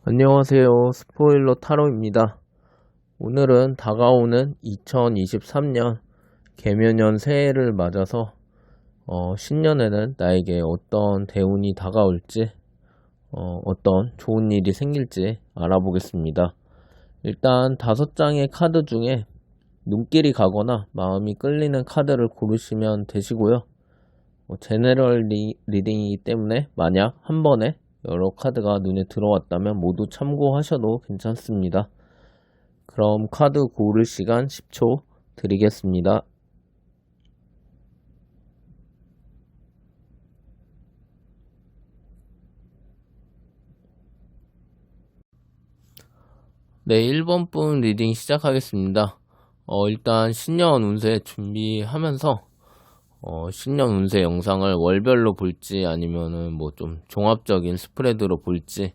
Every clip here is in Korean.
안녕하세요. 스포일러 타로입니다. 오늘은 다가오는 2023년 개묘년 새해를 맞아서 신년에는 나에게 어떤 대운이 다가올지 어떤 좋은 일이 생길지 알아보겠습니다. 일단 5장의 카드 중에 눈길이 가거나 마음이 끌리는 카드를 고르시면 되시고요. 제너럴 리딩이기 때문에 만약 한 번에 여러 카드가 눈에 들어왔다면 모두 참고하셔도 괜찮습니다. 그럼 카드 고를 시간 10초 드리겠습니다. 네, 1번 분 리딩 시작하겠습니다. 일단 신년 운세 준비하면서 신년 운세 영상을 월별로 볼지 아니면은 뭐 좀 종합적인 스프레드로 볼지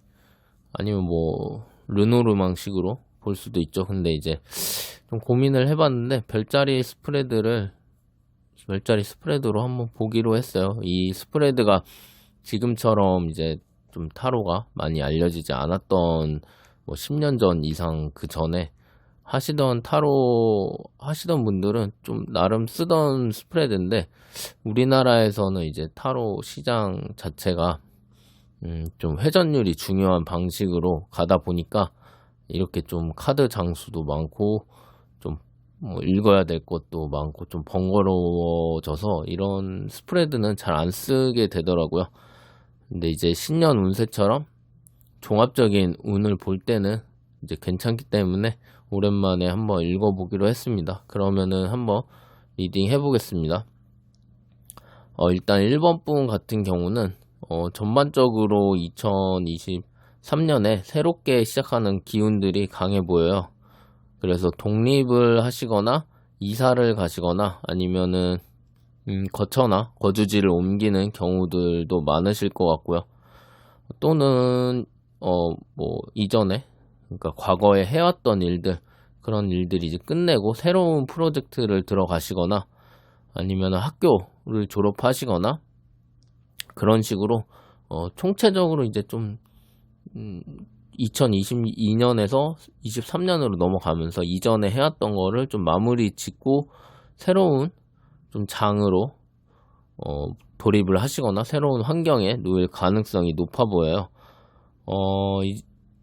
아니면 뭐 르노르망식으로 볼 수도 있죠. 근데 이제 좀 고민을 해봤는데 별자리 스프레드로 한번 보기로 했어요. 이 스프레드가 지금처럼 이제 좀 타로가 많이 알려지지 않았던 뭐 10년 전 이상 그 전에 타로 하시던 분들은 좀 나름 쓰던 스프레드인데 우리나라에서는 이제 타로 시장 자체가 좀 회전율이 중요한 방식으로 가다 보니까 이렇게 좀 카드 장수도 많고 좀 뭐 읽어야 될 것도 많고 좀 번거로워져서 이런 스프레드는 잘 안 쓰게 되더라고요. 근데 이제 신년 운세처럼 종합적인 운을 볼 때는 이제 괜찮기 때문에 오랜만에 한번 읽어보기로 했습니다. 그러면은 한번 리딩 해보겠습니다. 일단 1번 분 같은 경우는 전반적으로 2023년에 새롭게 시작하는 기운들이 강해 보여요. 그래서 독립을 하시거나 이사를 가시거나 아니면은 거처나 거주지를 옮기는 경우들도 많으실 것 같고요. 또는 뭐 이전에 그러니까 과거에 해왔던 일들 그런 일들이 이제 끝내고 새로운 프로젝트를 들어가시거나 아니면 학교를 졸업하시거나 그런 식으로 총체적으로 이제 좀 2022년에서 23년으로 넘어가면서 이전에 해왔던 거를 좀 마무리 짓고 새로운 좀 장으로 돌입을 하시거나 새로운 환경에 놓일 가능성이 높아 보여요.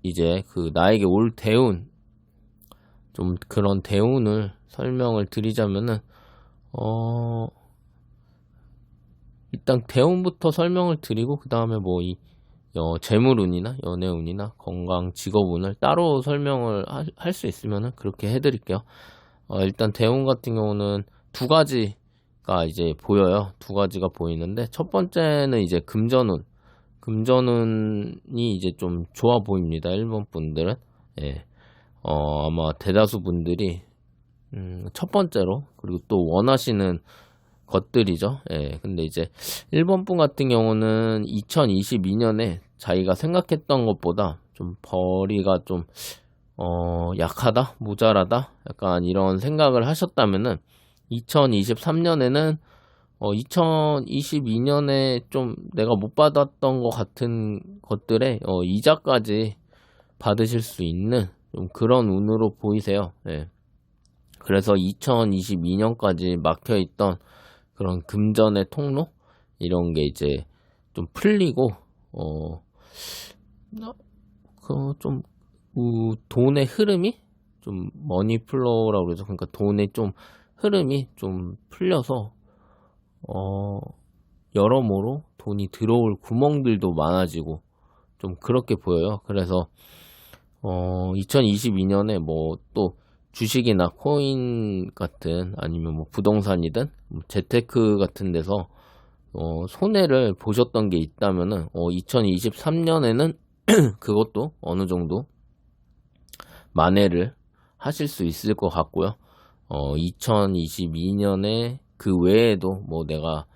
이제 그 나에게 올 대운 좀 그런 대운을 설명을 드리자면은 일단 대운부터 설명을 드리고 그 다음에 뭐 재물운이나 연애운이나 건강 직업운을 따로 설명을 할 수 있으면은 그렇게 해드릴게요. 일단 대운 같은 경우는 두 가지가 이제 보여요. 두 가지가 보이는데 첫 번째는 이제 금전운이 이제 좀 좋아 보입니다. 1번 분들은 예. 아마 대다수 분들이 첫 번째로 그리고 또 원하시는 것들이죠. 예. 근데 이제 1번 분 같은 경우는 2022년에 자기가 생각했던 것보다 좀 벌이가 좀 약하다, 모자라다, 약간 이런 생각을 하셨다면은 2023년에는 2022년에 좀 내가 못 받았던 것 같은 것들에 이자까지 받으실 수 있는 좀 그런 운으로 보이세요. 예. 그래서 2022년까지 막혀있던 그런 금전의 통로 이런 게 이제 좀 풀리고 좀 돈의 흐름이 좀 머니플로우라고 그러죠. 그러니까 돈의 좀 흐름이 좀 풀려서 여러모로 돈이 들어올 구멍들도 많아지고 좀 그렇게 보여요. 그래서 2022년에 뭐 또 주식이나 코인 같은 아니면 뭐 부동산이든 뭐 재테크 같은 데서 손해를 보셨던 게 있다면은 2023년에는 그것도 어느 정도 만회를 하실 수 있을 것 같고요. 2022년에 그 외에도 뭐 내가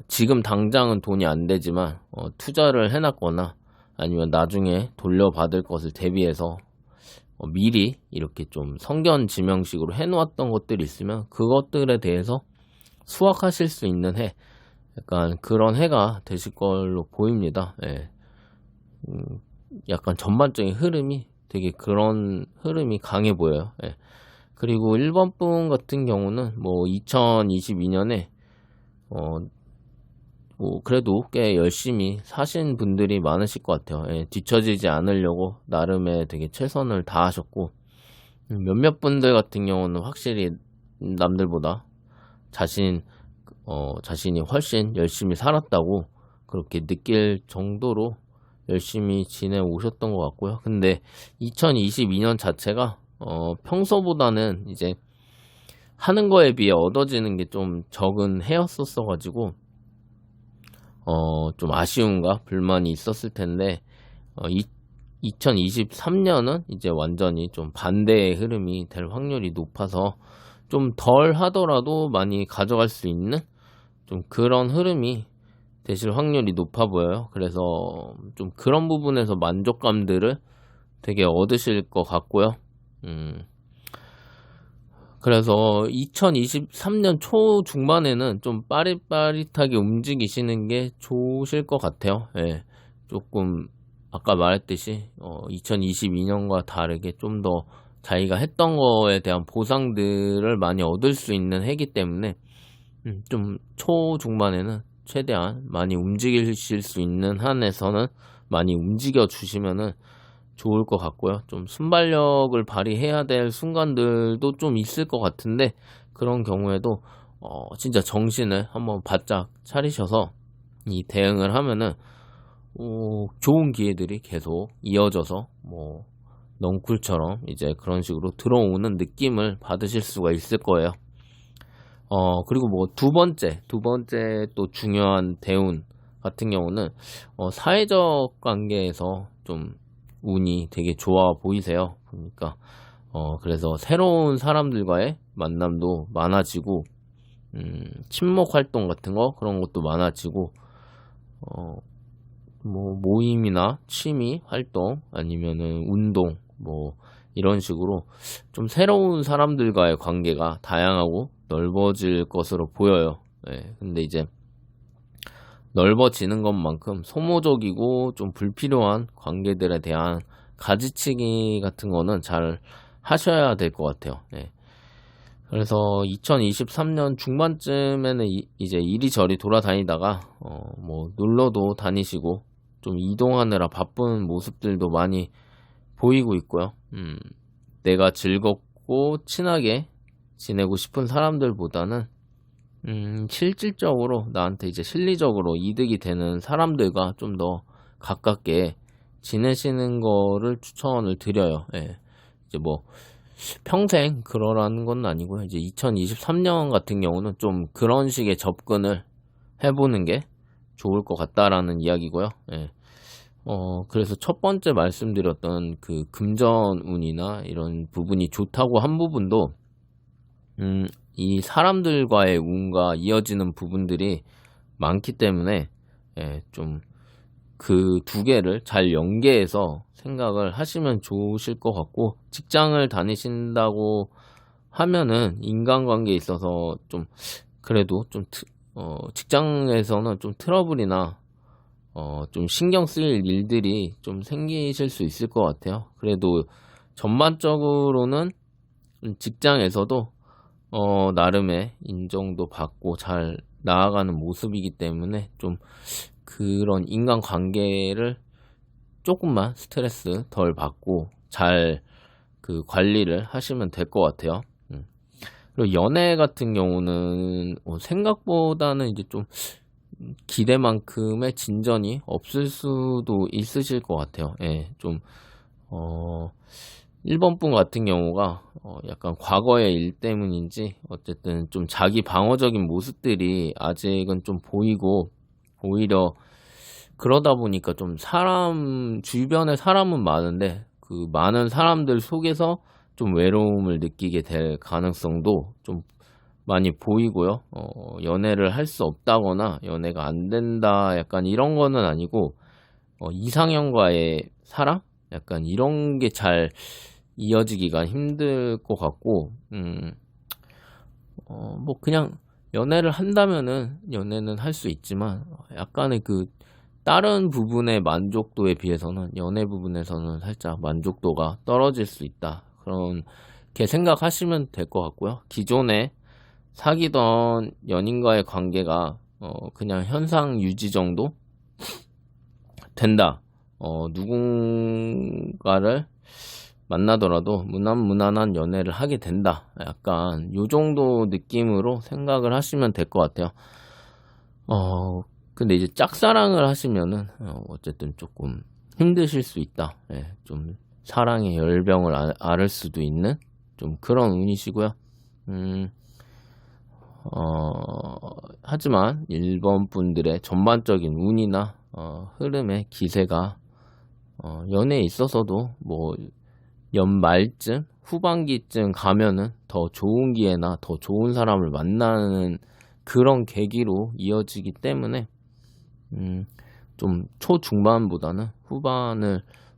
지금 당장은 돈이 안 되지만 투자를 해놨거나 아니면 나중에 돌려받을 것을 대비해서 미리 이렇게 좀 성견지명식으로 해놓았던 것들이 있으면 그것들에 대해서 수확하실 수 있는 해 약간 그런 해가 되실 걸로 보입니다. 예. 약간 전반적인 흐름이 되게 그런 흐름이 강해 보여요. 예. 그리고 1번 분 같은 경우는 뭐 2022년에 뭐 그래도 꽤 열심히 사신 분들이 많으실 것 같아요. 예, 뒤처지지 않으려고 나름의 되게 최선을 다하셨고, 몇몇 분들 같은 경우는 확실히 남들보다 자신이 훨씬 열심히 살았다고 그렇게 느낄 정도로 열심히 지내오셨던 것 같고요. 근데 2022년 자체가 평소보다는 이제 하는 거에 비해 얻어지는 게 좀 적은 해였었어가지고 좀 아쉬움과 불만이 있었을 텐데 2023년은 이제 완전히 좀 반대의 흐름이 될 확률이 높아서 좀 덜 하더라도 많이 가져갈 수 있는 좀 그런 흐름이 되실 확률이 높아 보여요. 그래서 좀 그런 부분에서 만족감들을 되게 얻으실 것 같고요. 그래서 2023년 초 중반에는 좀 빠릿빠릿하게 움직이시는 게 좋으실 것 같아요. 예. 조금 아까 말했듯이 2022년과 다르게 좀 더 자기가 했던 거에 대한 보상들을 많이 얻을 수 있는 해기 때문에 좀 초중반에는 최대한 많이 움직이실 수 있는 한에서는 많이 움직여 주시면은 좋을 것 같고요. 좀 순발력을 발휘해야 될 순간들도 좀 있을 것 같은데, 그런 경우에도 진짜 정신을 한번 바짝 차리셔서 이 대응을 하면은 좋은 기회들이 계속 이어져서 뭐 넝쿨처럼 이제 그런 식으로 들어오는 느낌을 받으실 수가 있을 거예요. 그리고 뭐 두 번째 또 중요한 대운 같은 경우는 사회적 관계에서 좀 운이 되게 좋아 보이세요. 그러니까 그래서 새로운 사람들과의 만남도 많아지고 친목 활동 같은 거 그런 것도 많아지고 뭐 모임이나 취미 활동 아니면은 운동 뭐 이런 식으로 좀 새로운 사람들과의 관계가 다양하고 넓어질 것으로 보여요. 예, 근데 이제 넓어지는 것만큼 소모적이고 좀 불필요한 관계들에 대한 가지치기 같은 거는 잘 하셔야 될 것 같아요. 예. 그래서 2023년 중반쯤에는 이제 이리저리 돌아다니다가 뭐 놀러도 다니시고 좀 이동하느라 바쁜 모습들도 많이 보이고 있고요. 내가 즐겁고 친하게 지내고 싶은 사람들보다는 실질적으로 나한테 이제 실리적으로 이득이 되는 사람들과 좀 더 가깝게 지내시는 거를 추천을 드려요. 예. 이제 뭐 평생 그러라는 건 아니고요. 이제 2023년 같은 경우는 좀 그런 식의 접근을 해보는 게 좋을 것 같다라는 이야기고요. 예. 그래서 첫 번째 말씀드렸던 그 금전운이나 이런 부분이 좋다고 한 부분도, 이 사람들과의 운과 이어지는 부분들이 많기 때문에, 예, 좀 그 두 개를 잘 연계해서 생각을 하시면 좋으실 것 같고, 직장을 다니신다고 하면은 인간관계에 있어서 좀, 그래도 좀, 직장에서는 좀 트러블이나 좀 신경 쓰일 일들이 좀 생기실 수 있을 것 같아요. 그래도 전반적으로는 직장에서도 나름의 인정도 받고 잘 나아가는 모습이기 때문에 좀 그런 인간관계를 조금만 스트레스 덜 받고 잘 그 관리를 하시면 될 것 같아요. 그리고 연애 같은 경우는 생각보다는 이제 좀 기대만큼의 진전이 없을 수도 있으실 것 같아요. 예, 좀 1번 분 같은 경우가 약간 과거의 일 때문인지 어쨌든 좀 자기 방어적인 모습들이 아직은 좀 보이고, 오히려 그러다 보니까 좀 주변에 사람은 많은데 그 많은 사람들 속에서 좀 외로움을 느끼게 될 가능성도 좀 많이 보이고요. 연애를 할 수 없다거나 연애가 안 된다 약간 이런 거는 아니고, 이상형과의 사랑? 약간 이런 게 잘 이어지기가 힘들 것 같고, 뭐 그냥 연애를 한다면은 연애는 할 수 있지만 약간의 그 다른 부분의 만족도에 비해서는 연애 부분에서는 살짝 만족도가 떨어질 수 있다. 그렇게 생각하시면 될 것 같고요. 기존에 사귀던 연인과의 관계가 그냥 현상 유지 정도 된다. 누군가를 만나더라도 무난무난한 연애를 하게 된다. 약간 요 정도 느낌으로 생각을 하시면 될 것 같아요. 근데 이제 짝사랑을 하시면은 어쨌든 조금 힘드실 수 있다. 예, 좀 사랑의 열병을 앓을 수도 있는 좀 그런 운이시고요. 하지만 1번 분들의 전반적인 운이나 흐름의 기세가 연애에 있어서도 뭐 연말쯤 후반기쯤 가면은 더 좋은 기회나 더 좋은 사람을 만나는 그런 계기로 이어지기 때문에 좀 초중반보다는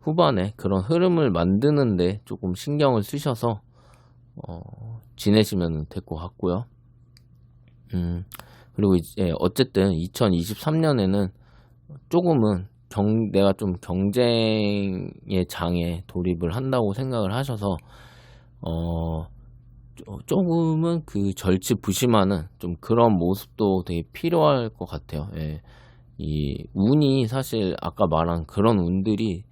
후반에 그런 흐름을 만드는데 조금 신경을 쓰셔서 지내시면 될 것 같고요. 그리고 이제 어쨌든 2023년에는 조금은 내가 좀 경쟁의 장에 돌입을 한다고 생각을 하셔서 조금은 그 절치부심하는 좀 그런 모습도 되게 필요할 것 같아요. 예. 이 운이 사실 아까 말한 그런 운들이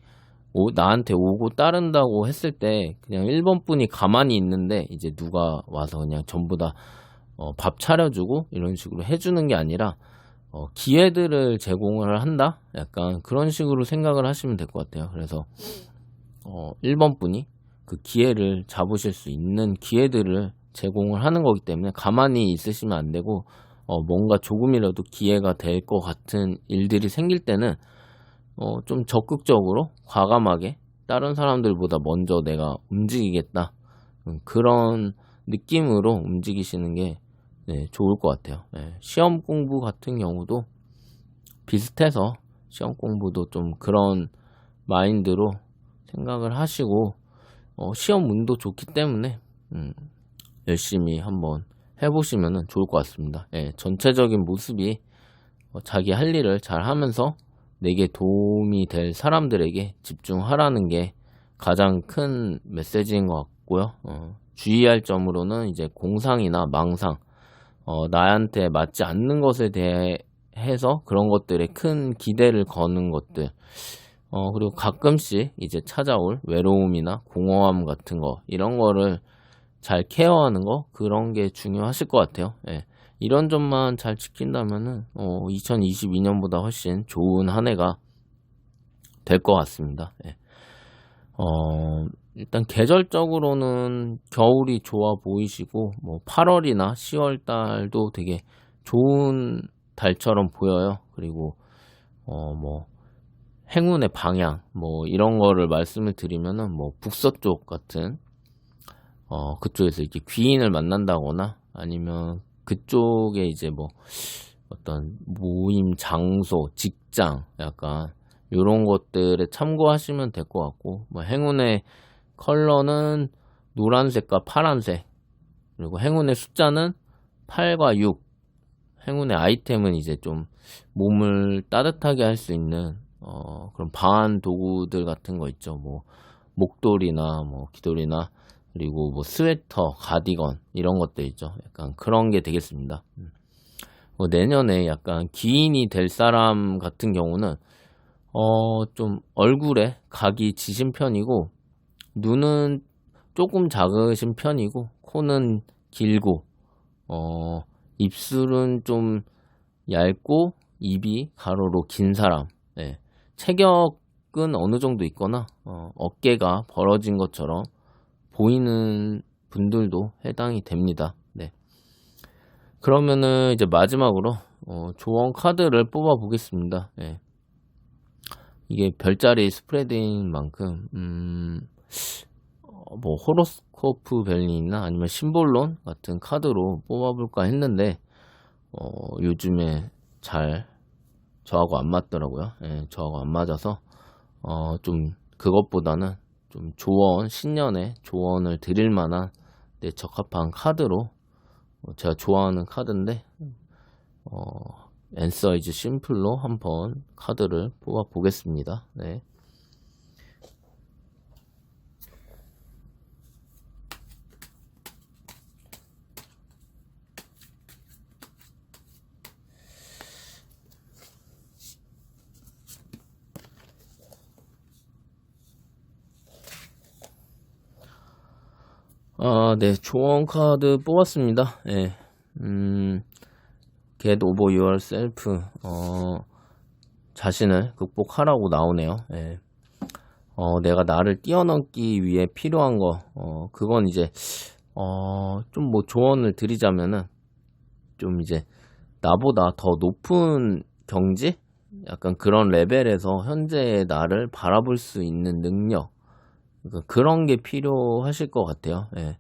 나한테 오고 따른다고 했을 때 그냥 1번 분이 가만히 있는데 이제 누가 와서 그냥 전부 다 밥 차려주고 이런 식으로 해주는 게 아니라 기회들을 제공을 한다? 약간 그런 식으로 생각을 하시면 될 것 같아요. 그래서 1번 분이 그 기회를 잡으실 수 있는 기회들을 제공을 하는 거기 때문에 가만히 있으시면 안 되고 뭔가 조금이라도 기회가 될 것 같은 일들이 생길 때는 좀 적극적으로 과감하게 다른 사람들보다 먼저 내가 움직이겠다 그런 느낌으로 움직이시는 게 네, 좋을 것 같아요. 네, 시험 공부 같은 경우도 비슷해서 시험 공부도 좀 그런 마인드로 생각을 하시고 시험 운도 좋기 때문에 열심히 한번 해보시면 좋을 것 같습니다. 예, 전체적인 모습이 자기 할 일을 잘 하면서 내게 도움이 될 사람들에게 집중하라는 게 가장 큰 메시지인 것 같고요. 주의할 점으로는 이제 공상이나 망상, 나한테 맞지 않는 것에 대해서 그런 것들에 큰 기대를 거는 것들, 그리고 가끔씩 이제 찾아올 외로움이나 공허함 같은 거, 이런 거를 잘 케어하는 거, 그런 게 중요하실 것 같아요. 예. 이런 점만 잘 지킨다면은, 2022년보다 훨씬 좋은 한 해가 될 것 같습니다. 예. 일단 계절적으로는 겨울이 좋아 보이시고, 뭐 8월이나 10월 달도 되게 좋은 달처럼 보여요. 그리고, 뭐, 행운의 방향, 뭐, 이런 거를 말씀을 드리면은, 뭐, 북서쪽 같은, 그쪽에서 이렇게 귀인을 만난다거나, 아니면 그쪽에 이제 뭐, 어떤 모임 장소, 직장, 약간, 요런 것들에 참고하시면 될 것 같고, 뭐, 행운의 컬러는 노란색과 파란색, 그리고 행운의 숫자는 8과 6, 행운의 아이템은 이제 좀 몸을 따뜻하게 할 수 있는 그런 방한 도구들 같은 거 있죠. 뭐 목도리나 뭐 귀돌이나 그리고 뭐 스웨터, 가디건 이런 것들 있죠. 약간 그런 게 되겠습니다. 내년에 약간 기인이 될 사람 같은 경우는 좀 얼굴에 각이 지신 편이고 눈은 조금 작으신 편이고 코는 길고 입술은 좀 얇고 입이 가로로 긴 사람. 네. 체격은 어느 정도 있거나 어깨가 벌어진 것처럼 보이는 분들도 해당이 됩니다. 네. 그러면은 이제 마지막으로 조언 카드를 뽑아 보겠습니다. 네. 이게 별자리 스프레드인 만큼 뭐 호로스코프 벨리나 아니면 심볼론 같은 카드로 뽑아볼까 했는데 요즘에 잘 저하고 안 맞더라고요. 예, 저하고 안 맞아서 좀 그것보다는 좀 신년에 조언을 드릴 만한 적합한 카드로 제가 좋아하는 카드인데 N사이즈 심플로 한번 카드를 뽑아 보겠습니다. 네. 네, 조언 카드 뽑았습니다. 예. Get over yourself. 자신을 극복하라고 나오네요. 예. 내가 나를 뛰어넘기 위해 필요한 거, 그건 이제, 좀 뭐 조언을 드리자면은, 좀 이제, 나보다 더 높은 경지? 약간 그런 레벨에서 현재의 나를 바라볼 수 있는 능력. 그러니까 그런 게 필요하실 것 같아요. 예.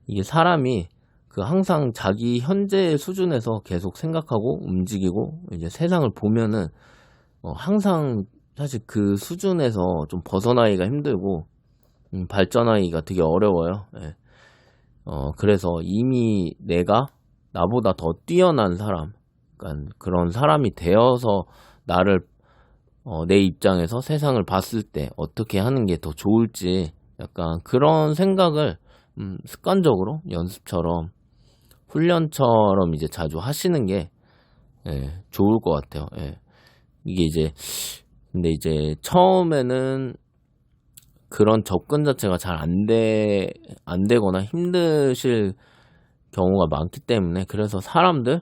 이게 사람이 그 항상 자기 현재의 수준에서 계속 생각하고 움직이고 이제 세상을 보면은 항상 사실 그 수준에서 좀 벗어나기가 힘들고 발전하기가 되게 어려워요. 예. 그래서 이미 내가 나보다 더 뛰어난 사람, 그러니까 그런 사람이 되어서 나를 내 입장에서 세상을 봤을 때 어떻게 하는 게 더 좋을지 약간 그런 생각을 습관적으로 연습처럼 훈련처럼 이제 자주 하시는 게 좋을 것 같아요. 예. 이게 이제 근데 이제 처음에는 그런 접근 자체가 잘 안 되거나 힘드실 경우가 많기 때문에 그래서 사람들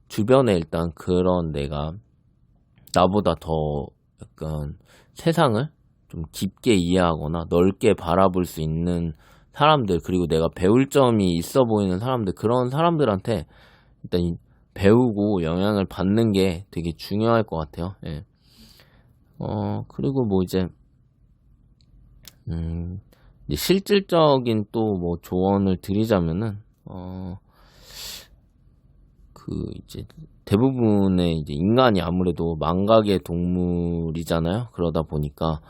주변에 일단 그런 내가 나보다 더 약간 세상을 좀 깊게 이해하거나 넓게 바라볼 수 있는 사람들 그리고 내가 배울 점이 있어 보이는 사람들 그런 사람들한테 일단 배우고 영향을 받는 게 되게 중요할 것 같아요. 예. 그리고 뭐 이제 실질적인 또 뭐 조언을 드리자면은 그 이제 대부분의 이제 인간이 아무래도 망각의 동물이잖아요. 그러다 보니까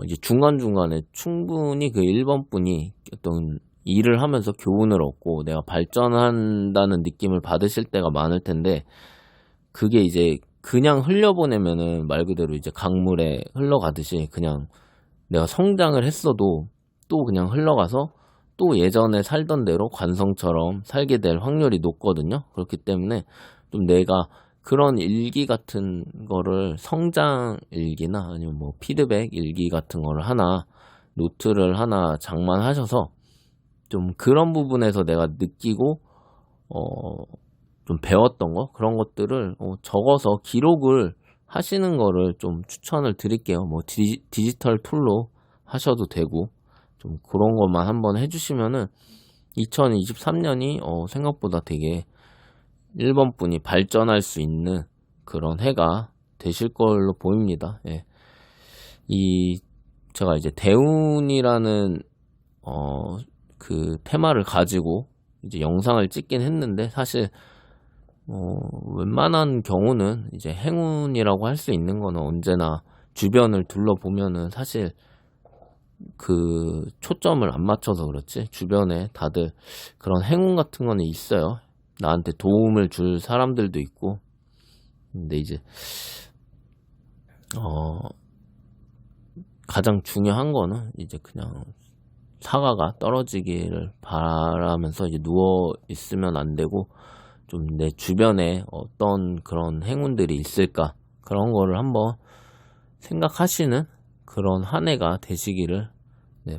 이제 중간중간에 충분히 그 1번 분이 어떤 일을 하면서 교훈을 얻고 내가 발전한다는 느낌을 받으실 때가 많을 텐데 그게 이제 그냥 흘려보내면은 말 그대로 이제 강물에 흘러가듯이 그냥 내가 성장을 했어도 또 그냥 흘러가서 또 예전에 살던 대로 관성처럼 살게 될 확률이 높거든요. 그렇기 때문에 좀 내가 그런 일기 같은 거를 성장 일기나 아니면 뭐 피드백 일기 같은 거를 하나 노트를 하나 장만하셔서 좀 그런 부분에서 내가 느끼고 좀 배웠던 거 그런 것들을 적어서 기록을 하시는 거를 좀 추천을 드릴게요. 뭐 디지털 툴로 하셔도 되고 좀 그런 것만 한번 해주시면은 2023년이 생각보다 되게 1번 분이 발전할 수 있는 그런 해가 되실 걸로 보입니다. 예. 제가 이제 대운이라는 그 테마를 가지고 이제 영상을 찍긴 했는데 사실 웬만한 경우는 이제 행운이라고 할 수 있는 거는 언제나 주변을 둘러보면은 사실 그 초점을 안 맞춰서 그렇지 주변에 다들 그런 행운 같은 거는 있어요. 나한테 도움을 줄 사람들도 있고 근데 이제 가장 중요한 거는 이제 그냥 사과가 떨어지기를 바라면서 이제 누워 있으면 안 되고 좀 내 주변에 어떤 그런 행운들이 있을까 그런 거를 한번 생각하시는 그런 한 해가 되시기를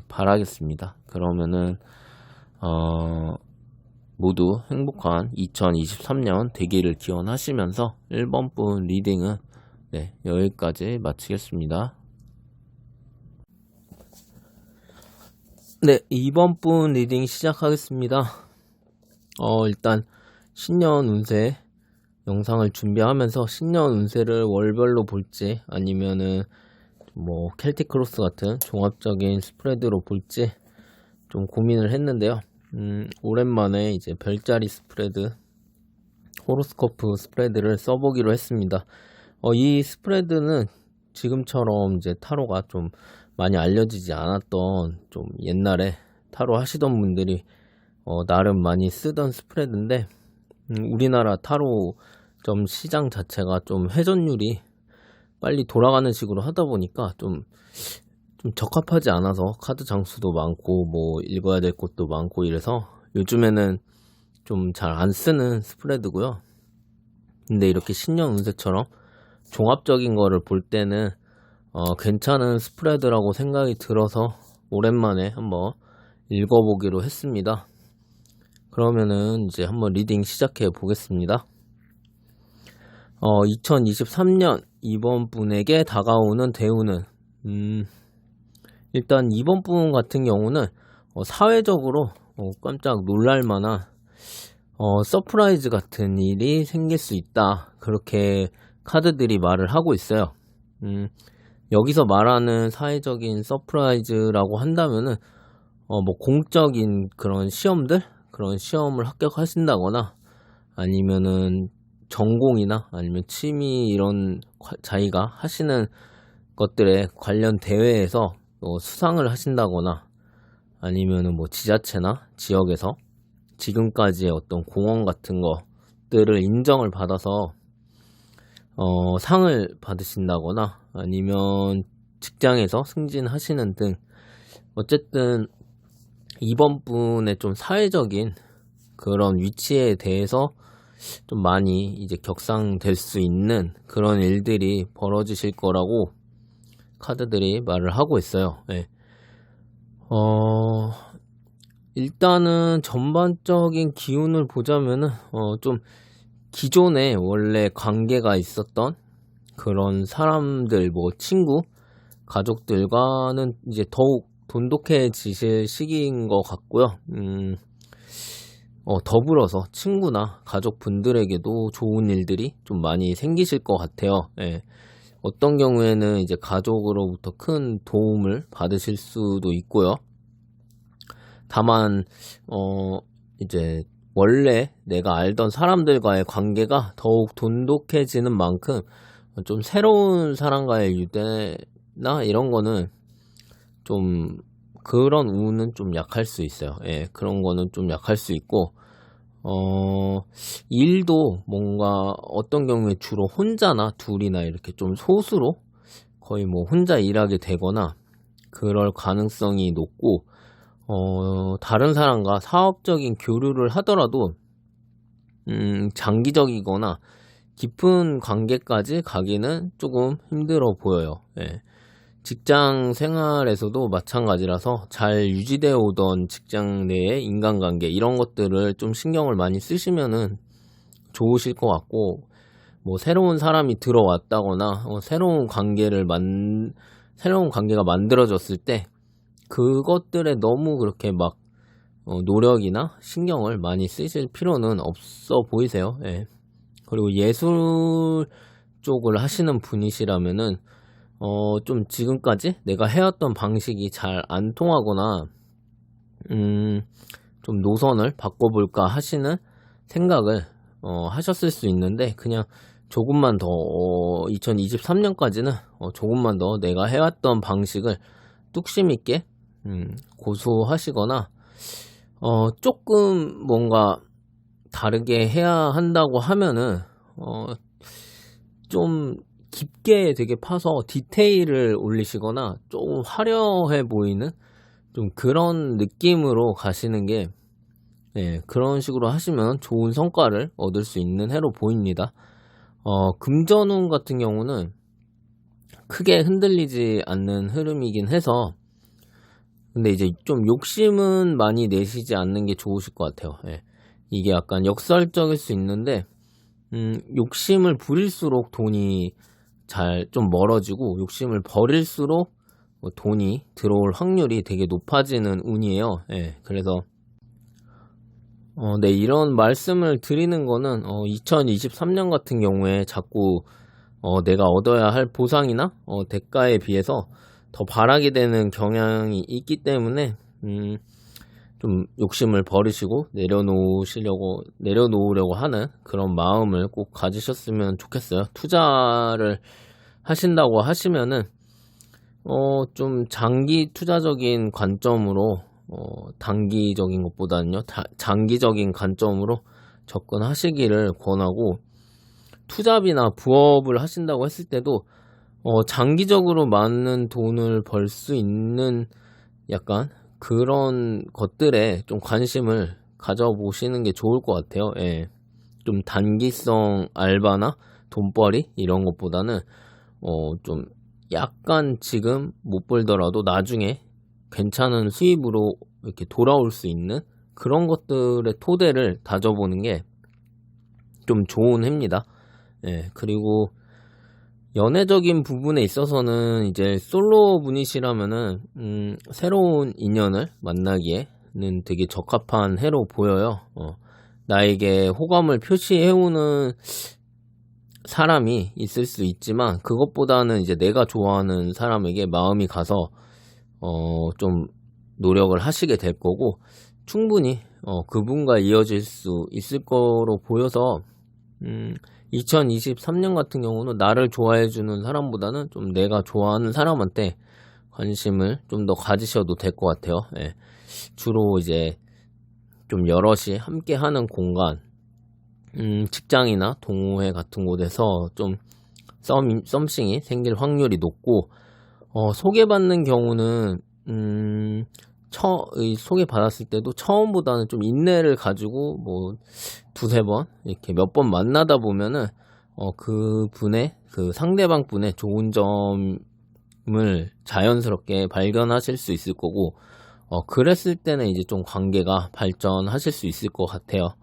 바라겠습니다. 그러면은 모두 행복한 2023년 되기를 기원하시면서 1번 분 리딩은 여기까지 마치겠습니다. 네, 2번 분 리딩 시작하겠습니다. 일단 신년 운세 영상을 준비하면서 신년 운세를 월별로 볼지 아니면은 뭐 켈틱 크로스 같은 종합적인 스프레드로 볼지 좀 고민을 했는데요. 오랜만에 이제 별자리 스프레드 호로스코프 스프레드를 써보기로 했습니다. 이 스프레드는 지금처럼 이제 타로가 좀 많이 알려지지 않았던 좀 옛날에 타로 하시던 분들이 나름 많이 쓰던 스프레드인데 우리나라 타로 좀 시장 자체가 좀 회전율이 빨리 돌아가는 식으로 하다 보니까 좀 적합하지 않아서 카드 장수도 많고 뭐 읽어야 될 것도 많고 이래서 요즘에는 좀 잘 안 쓰는 스프레드고요. 근데 이렇게 신년 운세처럼 종합적인 거를 볼 때는 괜찮은 스프레드라고 생각이 들어서 오랜만에 한번 읽어보기로 했습니다. 그러면은 이제 한번 리딩 시작해 보겠습니다. 2023년 이번 분에게 다가오는 대우는 일단 이번 분 같은 경우는 사회적으로 깜짝 놀랄 만한 서프라이즈 같은 일이 생길 수 있다. 그렇게 카드들이 말을 하고 있어요. 여기서 말하는 사회적인 서프라이즈라고 한다면은 뭐 공적인 그런 시험들, 그런 시험을 합격하신다거나 아니면은 전공이나 아니면 취미 이런 자기가 하시는 것들에 관련 대회에서 수상을 하신다거나 아니면은 뭐 지자체나 지역에서 지금까지의 어떤 공헌 같은 것들을 인정을 받아서 상을 받으신다거나 아니면 직장에서 승진하시는 등 어쨌든 이번 분의 좀 사회적인 그런 위치에 대해서 좀 많이 이제 격상될 수 있는 그런 일들이 벌어지실 거라고 카드들이 말을 하고 있어요. 네. 일단은 전반적인 기운을 보자면은 좀 기존에 원래 관계가 있었던 그런 사람들, 뭐 친구, 가족들과는 이제 더욱 돈독해지실 시기인 것 같고요. 더불어서 친구나 가족분들에게도 좋은 일들이 좀 많이 생기실 것 같아요. 예. 어떤 경우에는 이제 가족으로부터 큰 도움을 받으실 수도 있고요. 다만 이제 원래 내가 알던 사람들과의 관계가 더욱 돈독해지는 만큼 좀 새로운 사람과의 유대나 이런 거는 좀 그런 운은 좀 약할 수 있어요. 예, 그런 거는 좀 약할 수 있고 일도 뭔가 어떤 경우에 주로 혼자나 둘이나 이렇게 좀 소수로 거의 뭐 혼자 일하게 되거나 그럴 가능성이 높고 다른 사람과 사업적인 교류를 하더라도 장기적이거나 깊은 관계까지 가기는 조금 힘들어 보여요. 예. 직장 생활에서도 마찬가지라서 잘 유지되어 오던 직장 내의 인간관계 이런 것들을 좀 신경을 많이 쓰시면은 좋으실 것 같고, 뭐 새로운 사람이 들어왔다거나 새로운 관계가 만들어졌을 때 그것들에 너무 그렇게 막 노력이나 신경을 많이 쓰실 필요는 없어 보이세요. 예. 그리고 예술 쪽을 하시는 분이시라면은 좀 지금까지 내가 해왔던 방식이 잘 안 통하거나 좀 노선을 바꿔볼까 하시는 생각을 하셨을 수 있는데, 그냥 조금만 더 2023년까지는 조금만 더 내가 해왔던 방식을 뚝심 있게 고수하시거나 조금 뭔가 다르게 해야 한다고 하면은 좀 깊게 되게 파서 디테일을 올리시거나 좀 화려해 보이는 좀 그런 느낌으로 가시는 게, 네, 그런 식으로 하시면 좋은 성과를 얻을 수 있는 해로 보입니다. 금전운 같은 경우는 크게 흔들리지 않는 흐름이긴 해서, 근데 이제 좀 욕심은 많이 내시지 않는 게 좋으실 것 같아요. 예. 이게 약간 역설적일 수 있는데 욕심을 부릴수록 돈이 잘 좀 멀어지고, 욕심을 버릴수록 돈이 들어올 확률이 되게 높아지는 운이에요. 예, 그래서 네, 이런 말씀을 드리는 거는 2023년 같은 경우에 자꾸 내가 얻어야 할 보상이나 대가에 비해서 더 바라게 되는 경향이 있기 때문에 좀 욕심을 버리시고 내려놓으려고 하는 그런 마음을 꼭 가지셨으면 좋겠어요. 투자를 하신다고 하시면은 좀 장기 투자적인 관점으로 단기적인 것보다는요 장기적인 관점으로 접근하시기를 권하고, 투잡이나 부업을 하신다고 했을 때도 장기적으로 많은 돈을 벌 수 있는 약간 그런 것들에 좀 관심을 가져보시는 게 좋을 것 같아요. 예. 좀 단기성 알바나 돈벌이 이런 것보다는 좀 약간 지금 못 벌더라도 나중에 괜찮은 수입으로 이렇게 돌아올 수 있는 그런 것들의 토대를 다져보는 게 좀 좋은 해입니다. 예, 그리고 연애적인 부분에 있어서는 이제 솔로 분이시라면은 새로운 인연을 만나기에는 되게 적합한 해로 보여요. 나에게 호감을 표시해오는 사람이 있을 수 있지만 그것보다는 이제 내가 좋아하는 사람에게 마음이 가서 좀 노력을 하시게 될 거고 충분히 그분과 이어질 수 있을 거로 보여서 2023년 같은 경우는 나를 좋아해주는 사람보다는 좀 내가 좋아하는 사람한테 관심을 좀 더 가지셔도 될 것 같아요. 예. 주로 이제 좀 여럿이 함께 하는 공간, 직장이나 동호회 같은 곳에서 좀 썸씽이 생길 확률이 높고, 소개받는 경우는, 소개받았을 때도 처음보다는 좀 인내를 가지고, 뭐, 두세 번, 이렇게 몇 번 만나다 보면은, 그 상대방 분의 좋은 점을 자연스럽게 발견하실 수 있을 거고, 그랬을 때는 이제 좀 관계가 발전하실 수 있을 것 같아요.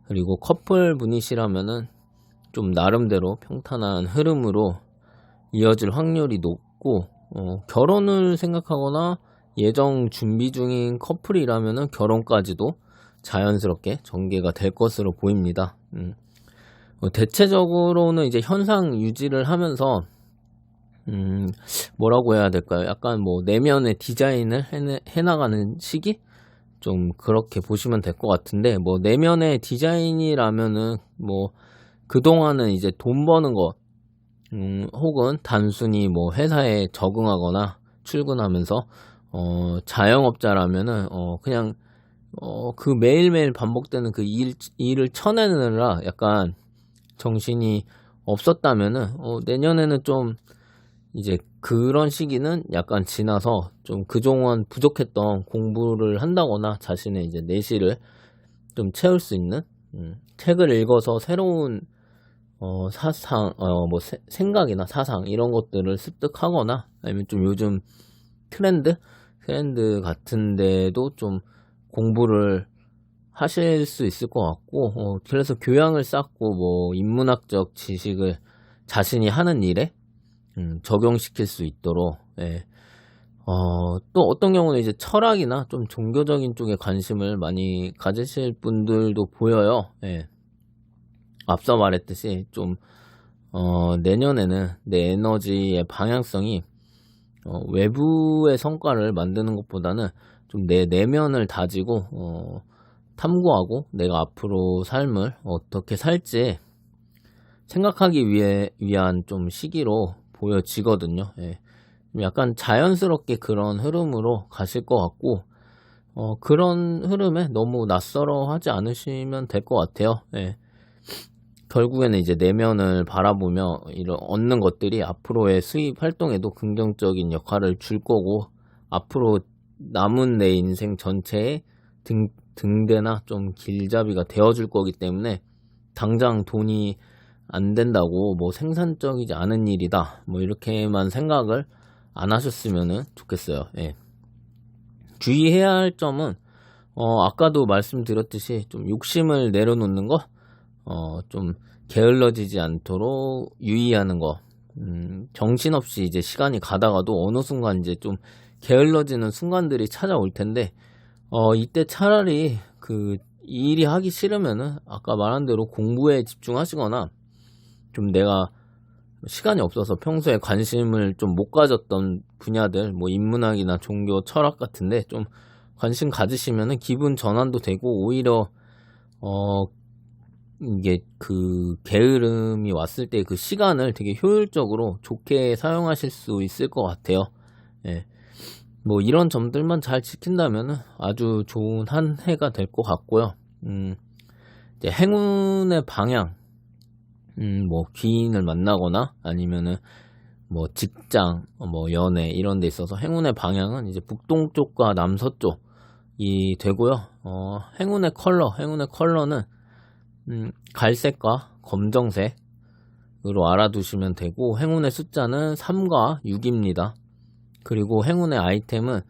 그리고 커플 분이시라면은 좀 나름대로 평탄한 흐름으로 이어질 확률이 높고, 결혼을 생각하거나 예정 준비 중인 커플이라면은 결혼까지도 자연스럽게 전개가 될 것으로 보입니다. 대체적으로는 이제 현상 유지를 하면서 뭐라고 해야 될까요? 약간 뭐 내면의 디자인을 해나가는 시기? 좀 그렇게 보시면 될 것 같은데, 뭐 내면의 디자인이라면은 뭐 그동안은 이제 돈 버는 거, 혹은 단순히 뭐 회사에 적응하거나 출근하면서 자영업자라면은 그냥 그 매일매일 반복되는 그 일을 쳐내느라 약간 정신이 없었다면은 내년에는 좀 이제 그런 시기는 약간 지나서 좀 그동안 부족했던 공부를 한다거나 자신의 이제 내실을 좀 채울 수 있는 책을 읽어서 새로운 사상, 뭐 생각이나 사상 이런 것들을 습득하거나 아니면 좀 요즘 트렌드 같은데도 좀 공부를 하실 수 있을 것 같고, 그래서 교양을 쌓고 뭐 인문학적 지식을 자신이 하는 일에 적용시킬 수 있도록, 예. 또 어떤 경우는 이제 철학이나 좀 종교적인 쪽에 관심을 많이 가지실 분들도 보여요. 예. 앞서 말했듯이 좀, 내년에는 내 에너지의 방향성이, 외부의 성과를 만드는 것보다는 좀 내 내면을 다지고, 탐구하고 내가 앞으로 삶을 어떻게 살지 생각하기 위한 좀 시기로 보여지거든요. 예. 약간 자연스럽게 그런 흐름으로 가실 것 같고, 그런 흐름에 너무 낯설어 하지 않으시면 될 것 같아요. 예. 결국에는 이제 내면을 바라보며 이런 얻는 것들이 앞으로의 수입 활동에도 긍정적인 역할을 줄 거고, 앞으로 남은 내 인생 전체에 등대나 좀 길잡이가 되어줄 거기 때문에 당장 돈이 안 된다고 뭐 생산적이지 않은 일이다 뭐 이렇게만 생각을 안 하셨으면 좋겠어요. 예. 주의해야 할 점은 아까도 말씀드렸듯이 좀 욕심을 내려놓는 거, 좀 게을러지지 않도록 유의하는 거. 정신없이 이제 시간이 가다가도 어느 순간 이제 좀 게을러지는 순간들이 찾아올 텐데, 이때 차라리 그 일이 하기 싫으면은 아까 말한 대로 공부에 집중하시거나 좀 내가 시간이 없어서 평소에 관심을 좀 못 가졌던 분야들, 뭐 인문학이나 종교, 철학 같은데 좀 관심 가지시면은 기분 전환도 되고 오히려 이게 그 게으름이 왔을 때 그 시간을 되게 효율적으로 좋게 사용하실 수 있을 것 같아요. 예. 뭐 이런 점들만 잘 지킨다면 아주 좋은 한 해가 될 것 같고요. 이제 행운의 방향, 뭐 귀인을 만나거나 아니면은 뭐 직장, 뭐 연애 이런 데 있어서 행운의 방향은 이제 북동쪽과 남서쪽이 되고요. 행운의 컬러는 갈색과 검정색으로 알아두시면 되고, 행운의 숫자는 3과 6입니다. 그리고 행운의 아이템은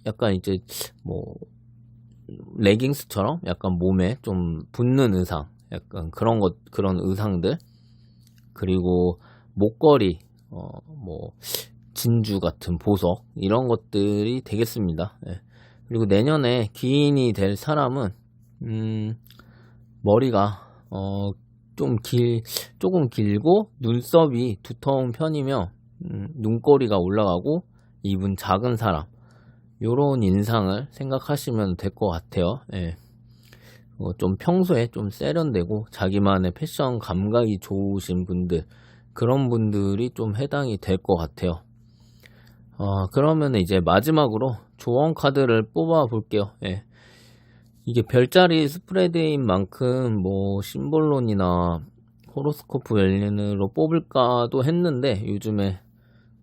약간 이제 뭐 레깅스처럼 약간 몸에 좀 붙는 의상, 약간 그런 의상들, 그리고 목걸이, 뭐 진주 같은 보석 이런 것들이 되겠습니다. 예. 그리고 내년에 귀인이 될 사람은 머리가 조금 길고 눈썹이 두터운 편이며 눈꼬리가 올라가고 입은 작은 사람, 요런 인상을 생각하시면 될 것 같아요. 예. 좀 평소에 좀 세련되고 자기만의 패션 감각이 좋으신 분들, 그런 분들이 좀 해당이 될 것 같아요. 그러면 이제 마지막으로 조언 카드를 뽑아 볼게요. 예. 이게 별자리 스프레드인 만큼 뭐 심볼론이나 호로스코프 웰린으로 뽑을까도 했는데 요즘에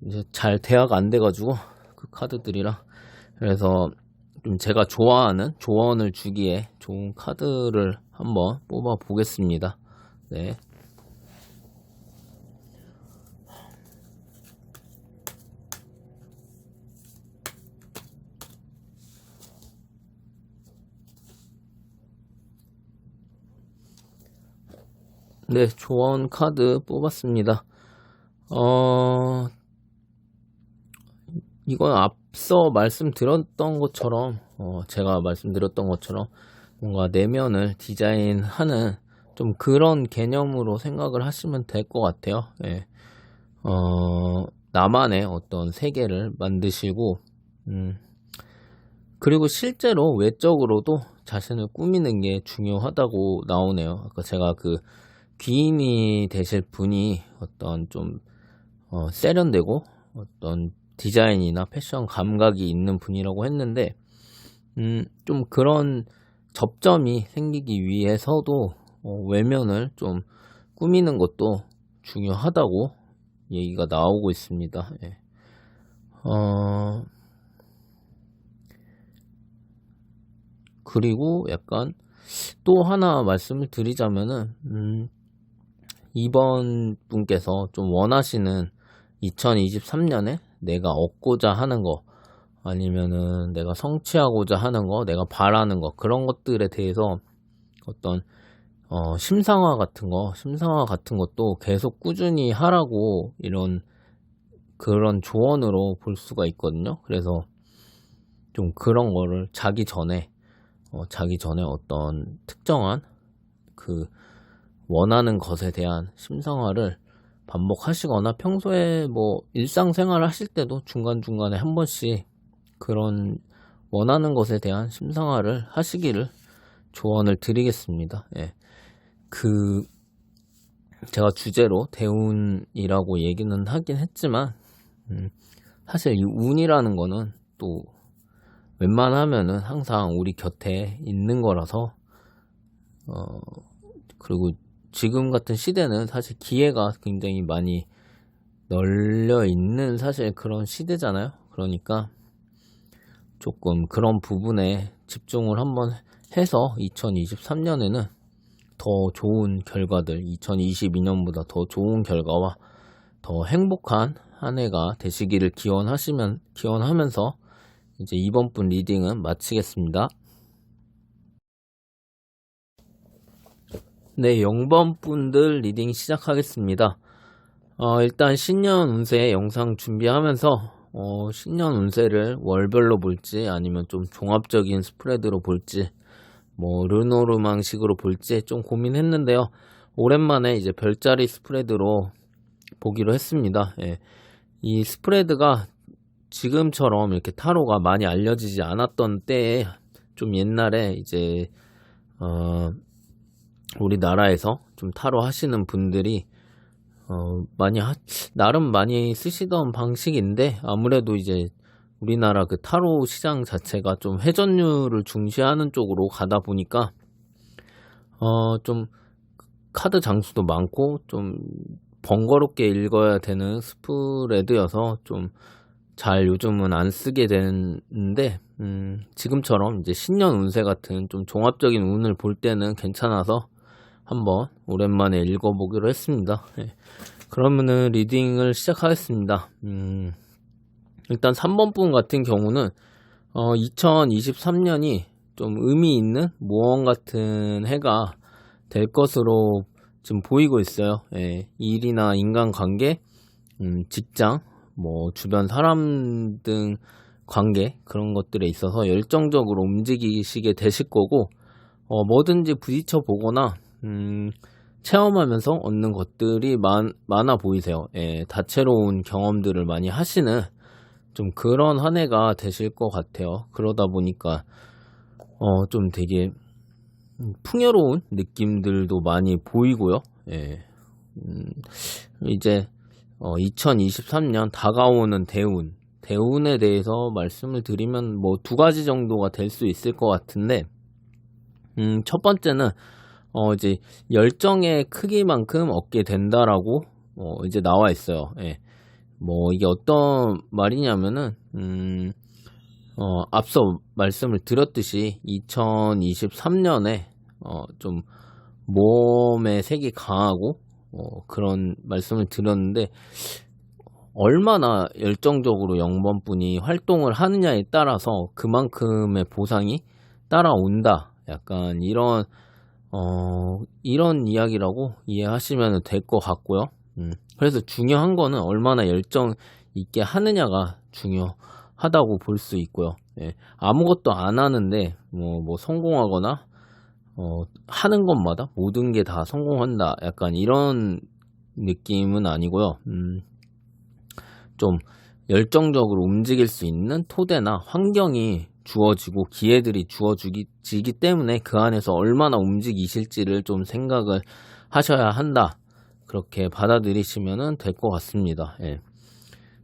이제 잘 대화가 안 돼가지고 그 카드들이랑, 그래서 좀 제가 좋아하는 조언을 주기에 좋은 카드를 한번 뽑아 보겠습니다. 네. 네, 조언 카드 뽑았습니다. 이건 앞서 말씀드렸던 것처럼, 제가 말씀드렸던 것처럼 뭔가 내면을 디자인하는 좀 그런 개념으로 생각을 하시면 될 것 같아요. 예. 나만의 어떤 세계를 만드시고, 그리고 실제로 외적으로도 자신을 꾸미는 게 중요하다고 나오네요. 아까 제가 그 귀인이 되실 분이 어떤 좀 세련되고 어떤 디자인이나 패션 감각이 있는 분이라고 했는데, 좀 그런 접점이 생기기 위해서도 외면을 좀 꾸미는 것도 중요하다고 얘기가 나오고 있습니다. 예. 그리고 약간 또 하나 말씀을 드리자면은, 이번 분께서 좀 원하시는 2023년에 내가 얻고자 하는 거, 아니면은 내가 성취하고자 하는 거, 내가 바라는 거, 그런 것들에 대해서 어떤 심상화 같은 것도 계속 꾸준히 하라고 그런 조언으로 볼 수가 있거든요. 그래서 좀 그런 거를 자기 전에 어떤 특정한 그 원하는 것에 대한 심상화를 반복하시거나, 평소에 뭐 일상생활 하실 때도 중간중간에 한 번씩 그런 원하는 것에 대한 심상화를 하시기를 조언을 드리겠습니다. 예. 제가 주제로 대운이라고 얘기는 하긴 했지만, 사실 이 운이라는 거는 또 웬만하면은 항상 우리 곁에 있는 거라서, 그리고 지금 같은 시대는 사실 기회가 굉장히 많이 널려 있는 사실 그런 시대잖아요. 그러니까 조금 그런 부분에 집중을 한번 해서 2023년에는 더 좋은 결과들, 2022년보다 더 좋은 결과와 더 행복한 한 해가 되시기를 기원하면서 이제 이번 분 리딩은 마치겠습니다. 네, 0번 분들 리딩 시작하겠습니다. 일단 신년 운세 영상 준비하면서 신년 운세를 월별로 볼지 아니면 좀 종합적인 스프레드로 볼지 뭐 르노르망식으로 볼지 좀 고민했는데요. 오랜만에 이제 별자리 스프레드로 보기로 했습니다. 예. 이 스프레드가 지금처럼 이렇게 타로가 많이 알려지지 않았던 때에, 좀 옛날에 이제 우리나라에서 좀 타로 하시는 분들이 나름 많이 쓰시던 방식인데, 아무래도 이제 우리나라 그 타로 시장 자체가 좀 회전율을 중시하는 쪽으로 가다 보니까 좀 카드 장수도 많고 좀 번거롭게 읽어야 되는 스프레드여서 좀 잘 요즘은 안 쓰게 되는데, 지금처럼 이제 신년 운세 같은 좀 종합적인 운을 볼 때는 괜찮아서 한번 오랜만에 읽어보기로 했습니다. 예. 그러면은 리딩을 시작하겠습니다. 일단 3번 분 같은 경우는 2023년이 좀 의미 있는 모험 같은 해가 될 것으로 지금 보이고 있어요. 예. 일이나 인간관계, 직장, 뭐 주변 사람 등 관계, 그런 것들에 있어서 열정적으로 움직이시게 되실 거고, 뭐든지 부딪혀 보거나 체험하면서 얻는 것들이 많아 보이세요. 예, 다채로운 경험들을 많이 하시는 좀 그런 한 해가 되실 것 같아요. 그러다 보니까 좀 되게 풍요로운 느낌들도 많이 보이고요. 예, 이제 2023년 다가오는 대운에 대해서 말씀을 드리면 뭐 두 가지 정도가 될 수 있을 것 같은데, 첫 번째는 이제 열정의 크기만큼 얻게 된다라고 이제 나와 있어요. 예. 뭐 이게 어떤 말이냐면은 앞서 말씀을 드렸듯이 2023년에 좀 모험의 색이 강하고 그런 말씀을 드렸는데, 얼마나 열정적으로 0번 분이 활동을 하느냐에 따라서 그만큼의 보상이 따라온다. 약간 이런 이야기라고 이해하시면 될 것 같고요. 그래서 중요한 거는 얼마나 열정 있게 하느냐가 중요하다고 볼 수 있고요. 예, 아무것도 안 하는데 뭐 성공하거나 하는 것마다 모든 게 다 성공한다. 약간 이런 느낌은 아니고요. 좀 열정적으로 움직일 수 있는 토대나 환경이 주어지고 기회들이 주어지기 때문에 그 안에서 얼마나 움직이실지를 좀 생각을 하셔야 한다. 그렇게 받아들이시면 될 것 같습니다. 예.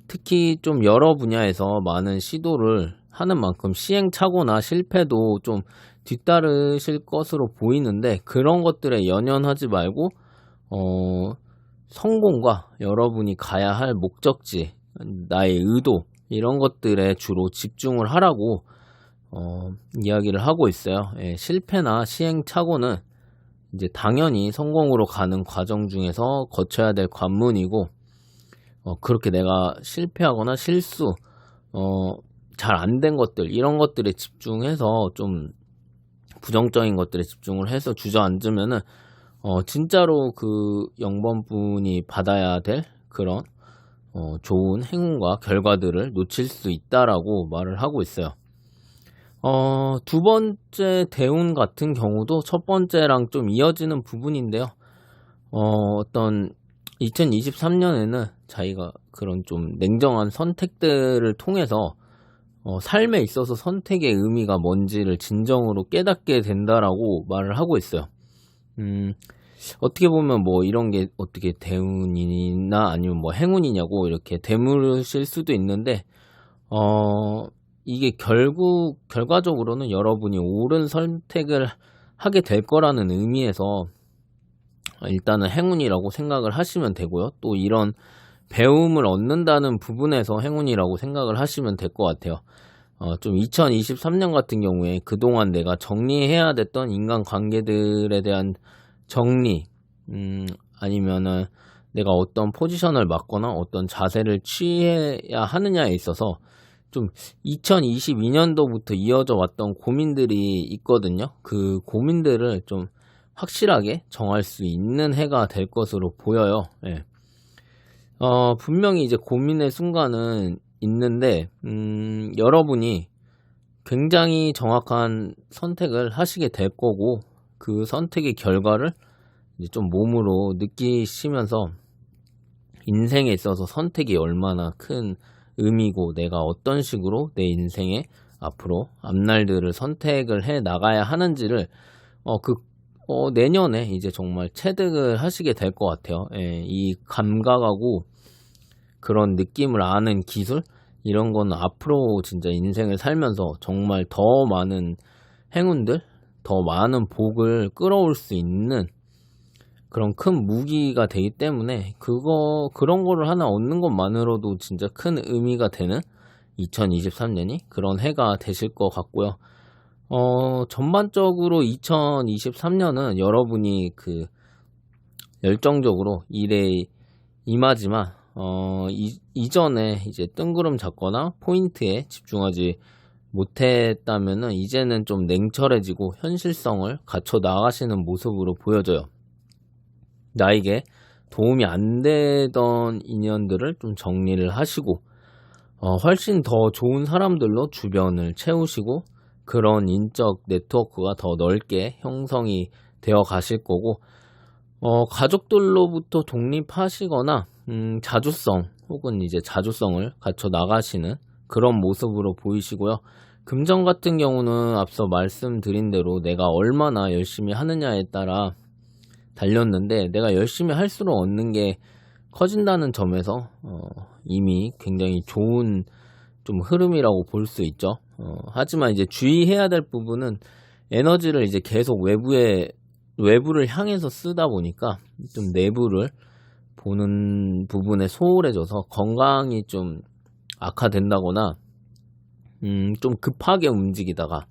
특히 좀 여러 분야에서 많은 시도를 하는 만큼 시행착오나 실패도 좀 뒤따르실 것으로 보이는데, 그런 것들에 연연하지 말고 성공과 여러분이 가야 할 목적지, 나의 의도, 이런 것들에 주로 집중을 하라고 이야기를 하고 있어요. 예, 실패나 시행착오는 이제 당연히 성공으로 가는 과정 중에서 거쳐야 될 관문이고, 그렇게 내가 실패하거나 실수, 잘 안 된 것들, 이런 것들에 집중해서 좀 부정적인 것들에 집중을 해서 주저앉으면은 진짜로 그 0번 분이 받아야 될 그런 좋은 행운과 결과들을 놓칠 수 있다라고 말을 하고 있어요. 두 번째 대운 같은 경우도 첫 번째랑 좀 이어지는 부분인데요. 어떤 2023년에는 자기가 그런 좀 냉정한 선택들을 통해서 삶에 있어서 선택의 의미가 뭔지를 진정으로 깨닫게 된다라고 말을 하고 있어요. 어떻게 보면 뭐 이런 게 어떻게 대운이나 아니면 뭐 행운이냐고 이렇게 되물으실 수도 있는데, 이게 결과적으로는 여러분이 옳은 선택을 하게 될 거라는 의미에서 일단은 행운이라고 생각을 하시면 되고요. 또 이런 배움을 얻는다는 부분에서 행운이라고 생각을 하시면 될 것 같아요. 좀 2023년 같은 경우에 그동안 내가 정리해야 됐던 인간관계들에 대한 정리, 아니면은 내가 어떤 포지션을 맡거나 어떤 자세를 취해야 하느냐에 있어서 좀 2022년도부터 이어져 왔던 고민들이 있거든요. 그 고민들을 좀 확실하게 정할 수 있는 해가 될 것으로 보여요. 예. 분명히 이제 고민의 순간은 있는데, 여러분이 굉장히 정확한 선택을 하시게 될 거고, 그 선택의 결과를 이제 좀 몸으로 느끼시면서 인생에 있어서 선택이 얼마나 큰 의미고, 내가 어떤 식으로 내 인생에 앞으로 앞날들을 선택을 해 나가야 하는지를 내년에 이제 정말 체득을 하시게 될 것 같아요. 예, 이 감각하고 그런 느낌을 아는 기술, 이런 거는 앞으로 진짜 인생을 살면서 정말 더 많은 행운들, 더 많은 복을 끌어올 수 있는 그런 큰 무기가 되기 때문에 그런 거를 하나 얻는 것만으로도 진짜 큰 의미가 되는 2023년이 그런 해가 되실 것 같고요. 전반적으로 2023년은 여러분이 열정적으로 일에 임하지만, 이전에 이제 뜬구름 잡거나 포인트에 집중하지 못했다면은 이제는 좀 냉철해지고 현실성을 갖춰 나가시는 모습으로 보여져요. 나에게 도움이 안 되던 인연들을 좀 정리를 하시고, 훨씬 더 좋은 사람들로 주변을 채우시고, 그런 인적 네트워크가 더 넓게 형성이 되어 가실 거고, 가족들로부터 독립하시거나, 자주성, 혹은 이제 자주성을 갖춰 나가시는 그런 모습으로 보이시고요. 금전 같은 경우는 앞서 말씀드린 대로 내가 얼마나 열심히 하느냐에 따라 달렸는데, 내가 열심히 할수록 얻는 게 커진다는 점에서 이미 굉장히 좋은 좀 흐름이라고 볼 수 있죠. 하지만 이제 주의해야 될 부분은 에너지를 이제 계속 외부를 향해서 쓰다 보니까 좀 내부를 보는 부분에 소홀해져서 건강이 좀 악화된다거나 좀 급하게 움직이다가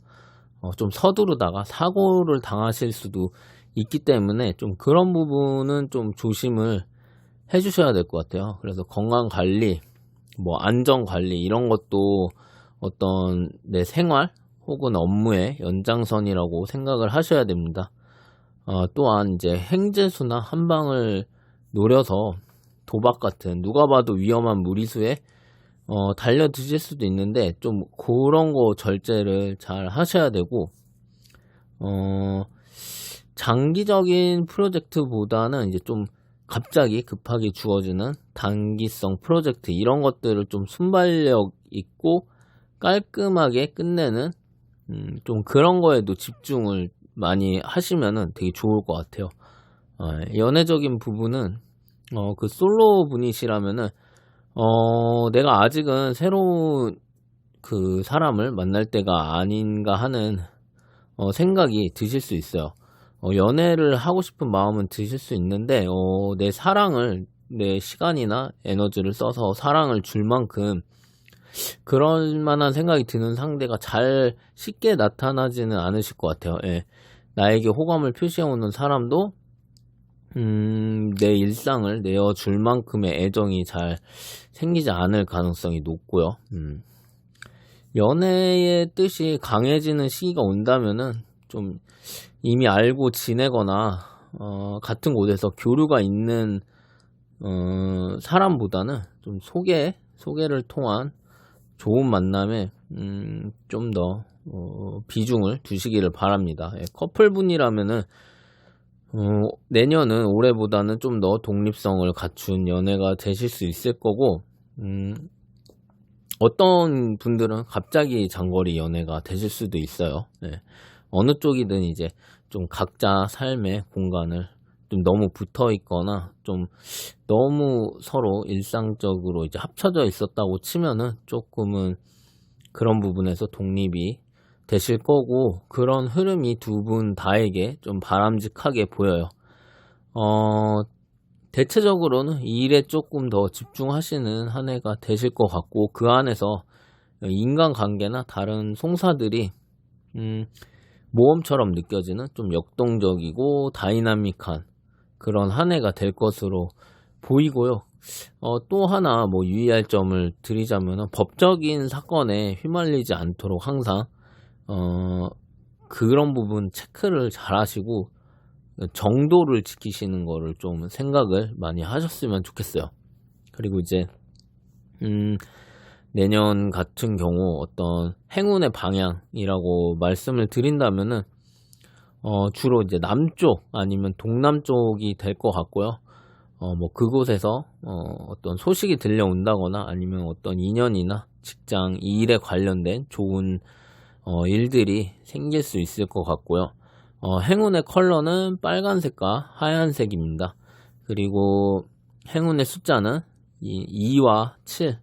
좀 서두르다가 사고를 당하실 수도 있기 때문에 좀 그런 부분은 좀 조심을 해주셔야 될 것 같아요. 그래서 건강 관리, 뭐 안전 관리 이런 것도 어떤 내 생활 혹은 업무의 연장선이라고 생각을 하셔야 됩니다. 또한 이제 행재수나 한방을 노려서 도박 같은 누가 봐도 위험한 무리수에 달려드실 수도 있는데 좀 그런 거 절제를 잘 하셔야 되고, 장기적인 프로젝트보다는 이제 좀 갑자기 급하게 주어지는 단기성 프로젝트 이런 것들을 좀 순발력 있고 깔끔하게 끝내는 좀 그런 거에도 집중을 많이 하시면은 되게 좋을 것 같아요. 연애적인 부분은 그 솔로 분이시라면은 내가 아직은 새로운 그 사람을 만날 때가 아닌가 하는 생각이 드실 수 있어요. 연애를 하고 싶은 마음은 드실 수 있는데 내 사랑을 내 시간이나 에너지를 써서 사랑을 줄 만큼 그럴 만한 생각이 드는 상대가 잘 쉽게 나타나지는 않으실 것 같아요. 예. 나에게 호감을 표시해오는 사람도 내 일상을 내어줄 만큼의 애정이 잘 생기지 않을 가능성이 높고요. 연애의 뜻이 강해지는 시기가 온다면은 좀 이미 알고 지내거나 같은 곳에서 교류가 있는 사람보다는 좀 소개를 통한 좋은 만남에 좀 더 비중을 두시기를 바랍니다. 예, 커플분이라면은 내년은 올해보다는 좀 더 독립성을 갖춘 연애가 되실 수 있을 거고, 어떤 분들은 갑자기 장거리 연애가 되실 수도 있어요. 예. 어느 쪽이든 이제 좀 각자 삶의 공간을 좀 너무 붙어 있거나 좀 너무 서로 일상적으로 이제 합쳐져 있었다고 치면은 조금은 그런 부분에서 독립이 되실 거고, 그런 흐름이 두 분 다에게 좀 바람직하게 보여요. 대체적으로는 일에 조금 더 집중하시는 한 해가 되실 것 같고, 그 안에서 인간관계나 다른 송사들이 모험처럼 느껴지는 좀 역동적이고 다이나믹한 그런 한 해가 될 것으로 보이고요. 또 하나 뭐 유의할 점을 드리자면 법적인 사건에 휘말리지 않도록 항상 그런 부분 체크를 잘 하시고 정도를 지키시는 거를 좀 생각을 많이 하셨으면 좋겠어요. 그리고 이제 내년 같은 경우 어떤 행운의 방향이라고 말씀을 드린다면은 주로 이제 남쪽 아니면 동남쪽이 될 것 같고요. 뭐 그곳에서 어떤 소식이 들려온다거나 아니면 어떤 인연이나 직장 일에 관련된 좋은 일들이 생길 수 있을 것 같고요. 행운의 컬러는 빨간색과 하얀색입니다. 그리고 행운의 숫자는 2와 7.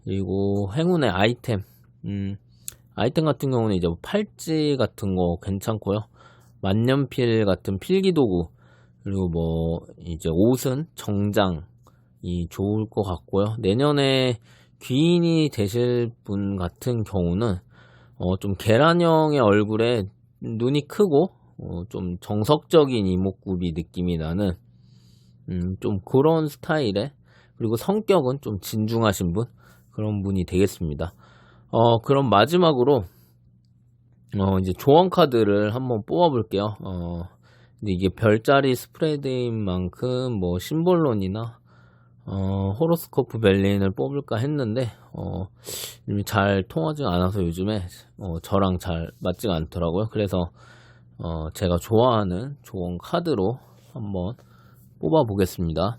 그리고 행운의 아이템 같은 경우는 이제 팔찌 같은 거 괜찮고요. 만년필 같은 필기도구, 그리고 뭐 이제 옷은 정장이 좋을 것 같고요. 내년에 귀인이 되실 분 같은 경우는 좀 계란형의 얼굴에 눈이 크고 좀 정석적인 이목구비 느낌이 나는 좀 그런 스타일의, 그리고 성격은 좀 진중하신 분, 그런 분이 되겠습니다. 그럼 마지막으로 이제 조언 카드를 한번 뽑아 볼게요. 근데 이게 별자리 스프레드인 만큼 뭐 심볼론이나 호로스코프 벨린을 뽑을까 했는데 이미 잘 통하지 않아서 요즘에 저랑 잘 맞지가 않더라고요. 그래서 제가 좋아하는 조언 카드로 한번 뽑아 보겠습니다.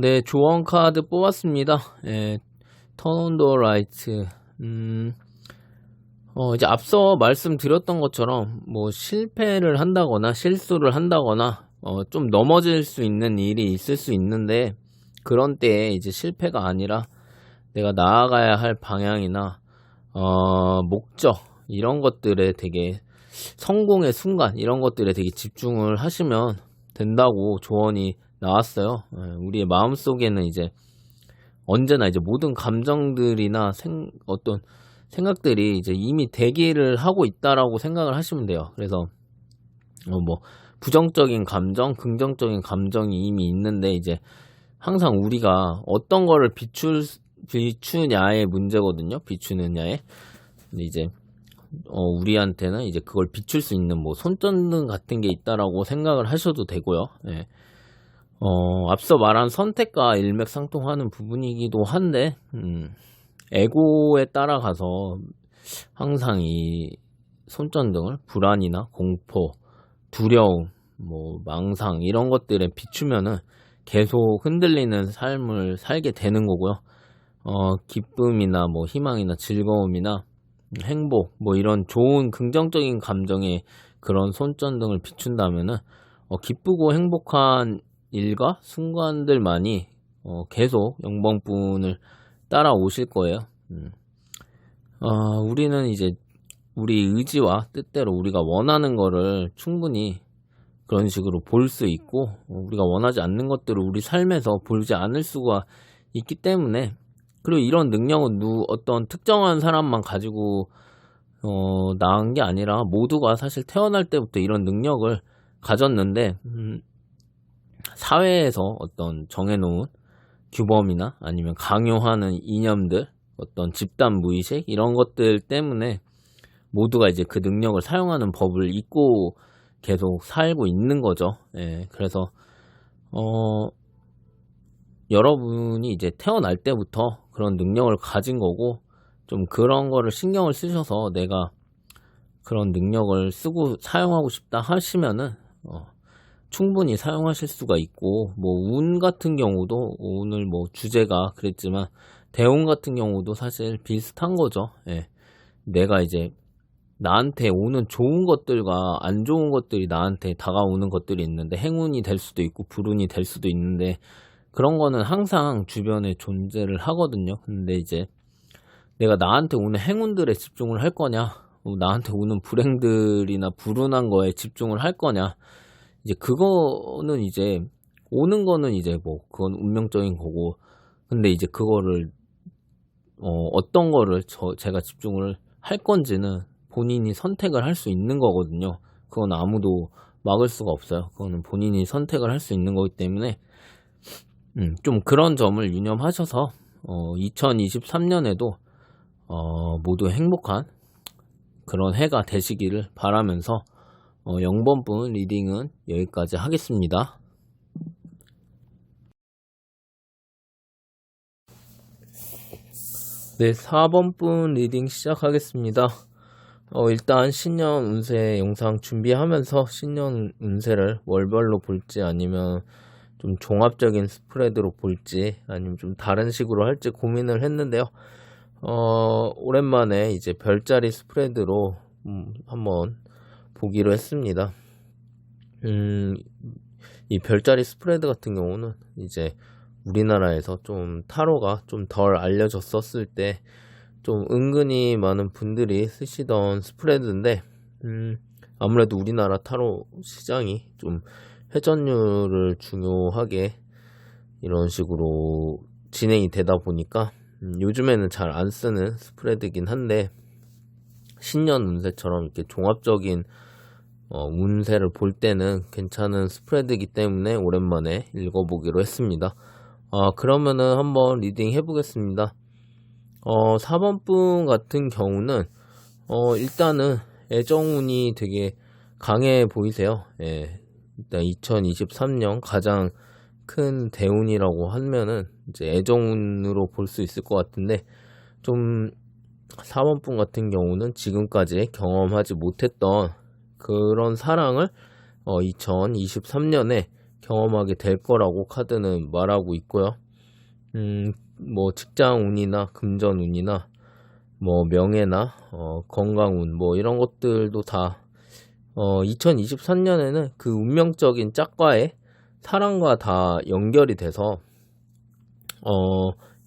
네, 조언 카드 뽑았습니다. 예, Turn on the light. 이제 앞서 말씀드렸던 것처럼 뭐 실패를 한다거나 실수를 한다거나 좀 넘어질 수 있는 일이 있을 수 있는데, 그런 때에 이제 실패가 아니라 내가 나아가야 할 방향이나 목적, 이런 것들에 되게, 성공의 순간 이런 것들에 되게 집중을 하시면 된다고 조언이 나왔어요. 우리의 마음속에는 이제 언제나 이제 모든 감정들이나 어떤 생각들이 이제 이미 대기를 하고 있다라고 생각을 하시면 돼요. 그래서 뭐 부정적인 감정, 긍정적인 감정이 이미 있는데, 이제 항상 우리가 어떤 거를 비추냐의 문제거든요. 비추느냐에. 근데 이제 우리한테는 이제 그걸 비출 수 있는 뭐 손전등 같은 게 있다라고 생각을 하셔도 되고요. 예. 앞서 말한 선택과 일맥상통하는 부분이기도 한데, 에고에 따라가서 항상 이 손전등을 불안이나 공포, 두려움, 뭐 망상, 이런 것들에 비추면은 계속 흔들리는 삶을 살게 되는 거고요. 기쁨이나 뭐 희망이나 즐거움이나 행복, 뭐 이런 좋은 긍정적인 감정에 그런 손전등을 비춘다면은 기쁘고 행복한 일과 순간들만이 계속 영번분을 따라오실 거예요. 우리는 이제 우리 의지와 뜻대로 우리가 원하는 거를 충분히 그런 식으로 볼 수 있고, 우리가 원하지 않는 것들을 우리 삶에서 보지 않을 수가 있기 때문에, 그리고 이런 능력은 어떤 특정한 사람만 가지고 나은 게 아니라 모두가 사실 태어날 때부터 이런 능력을 가졌는데, 사회에서 어떤 정해놓은 규범이나 아니면 강요하는 이념들, 어떤 집단 무의식, 이런 것들 때문에 모두가 이제 그 능력을 사용하는 법을 잊고 계속 살고 있는 거죠. 예, 그래서 여러분이 이제 태어날 때부터 그런 능력을 가진 거고, 좀 그런 거를 신경을 쓰셔서 내가 그런 능력을 쓰고 사용하고 싶다 하시면은 충분히 사용하실 수가 있고, 뭐 운 같은 경우도 오늘 뭐 주제가 그랬지만 대운 같은 경우도 사실 비슷한 거죠. 예. 내가 이제 나한테 오는 좋은 것들과 안 좋은 것들이 나한테 다가오는 것들이 있는데, 행운이 될 수도 있고 불운이 될 수도 있는데, 그런 거는 항상 주변에 존재를 하거든요. 근데 이제 내가 나한테 오는 행운들에 집중을 할 거냐, 나한테 오는 불행들이나 불운한 거에 집중을 할 거냐, 이제 그거는 이제 오는 거는 이제 뭐 그건 운명적인 거고, 근데 이제 그거를 어떤 거를 제가 집중을 할 건지는 본인이 선택을 할 수 있는 거거든요. 그건 아무도 막을 수가 없어요. 그거는 본인이 선택을 할 수 있는 거기 때문에 좀 그런 점을 유념하셔서 2023년에도 모두 행복한 그런 해가 되시기를 바라면서 0번분 리딩은 여기까지 하겠습니다. 네, 4번분 리딩 시작하겠습니다. 일단 신년 운세 영상 준비하면서 신년 운세를 월별로 볼지 아니면 좀 종합적인 스프레드로 볼지 아니면 좀 다른 식으로 할지 고민을 했는데요. 오랜만에 이제 별자리 스프레드로 한번 보기로 했습니다. 이 별자리 스프레드 같은 경우는 이제 우리나라에서 좀 타로가 좀 덜 알려졌었을 때 좀 은근히 많은 분들이 쓰시던 스프레드인데, 아무래도 우리나라 타로 시장이 좀 회전율을 중요하게 이런 식으로 진행이 되다 보니까 요즘에는 잘 안 쓰는 스프레드긴 한데, 신년 운세처럼 이렇게 종합적인 운세를 볼 때는 괜찮은 스프레드이기 때문에 오랜만에 읽어보기로 했습니다. 그러면은 한번 리딩 해보겠습니다. 4번 분 같은 경우는 일단은 애정운이 되게 강해 보이세요. 예, 일단 2023년 가장 큰 대운이라고 하면은 이제 애정운으로 볼 수 있을 것 같은데, 좀 4번 분 같은 경우는 지금까지 경험하지 못했던 그런 사랑을 2023년에 경험하게 될 거라고 카드는 말하고 있고요. 뭐 직장 운이나 금전 운이나 뭐 명예나 건강 운, 뭐 이런 것들도 다 2023년에는 그 운명적인 짝과의 사랑과 다 연결이 돼서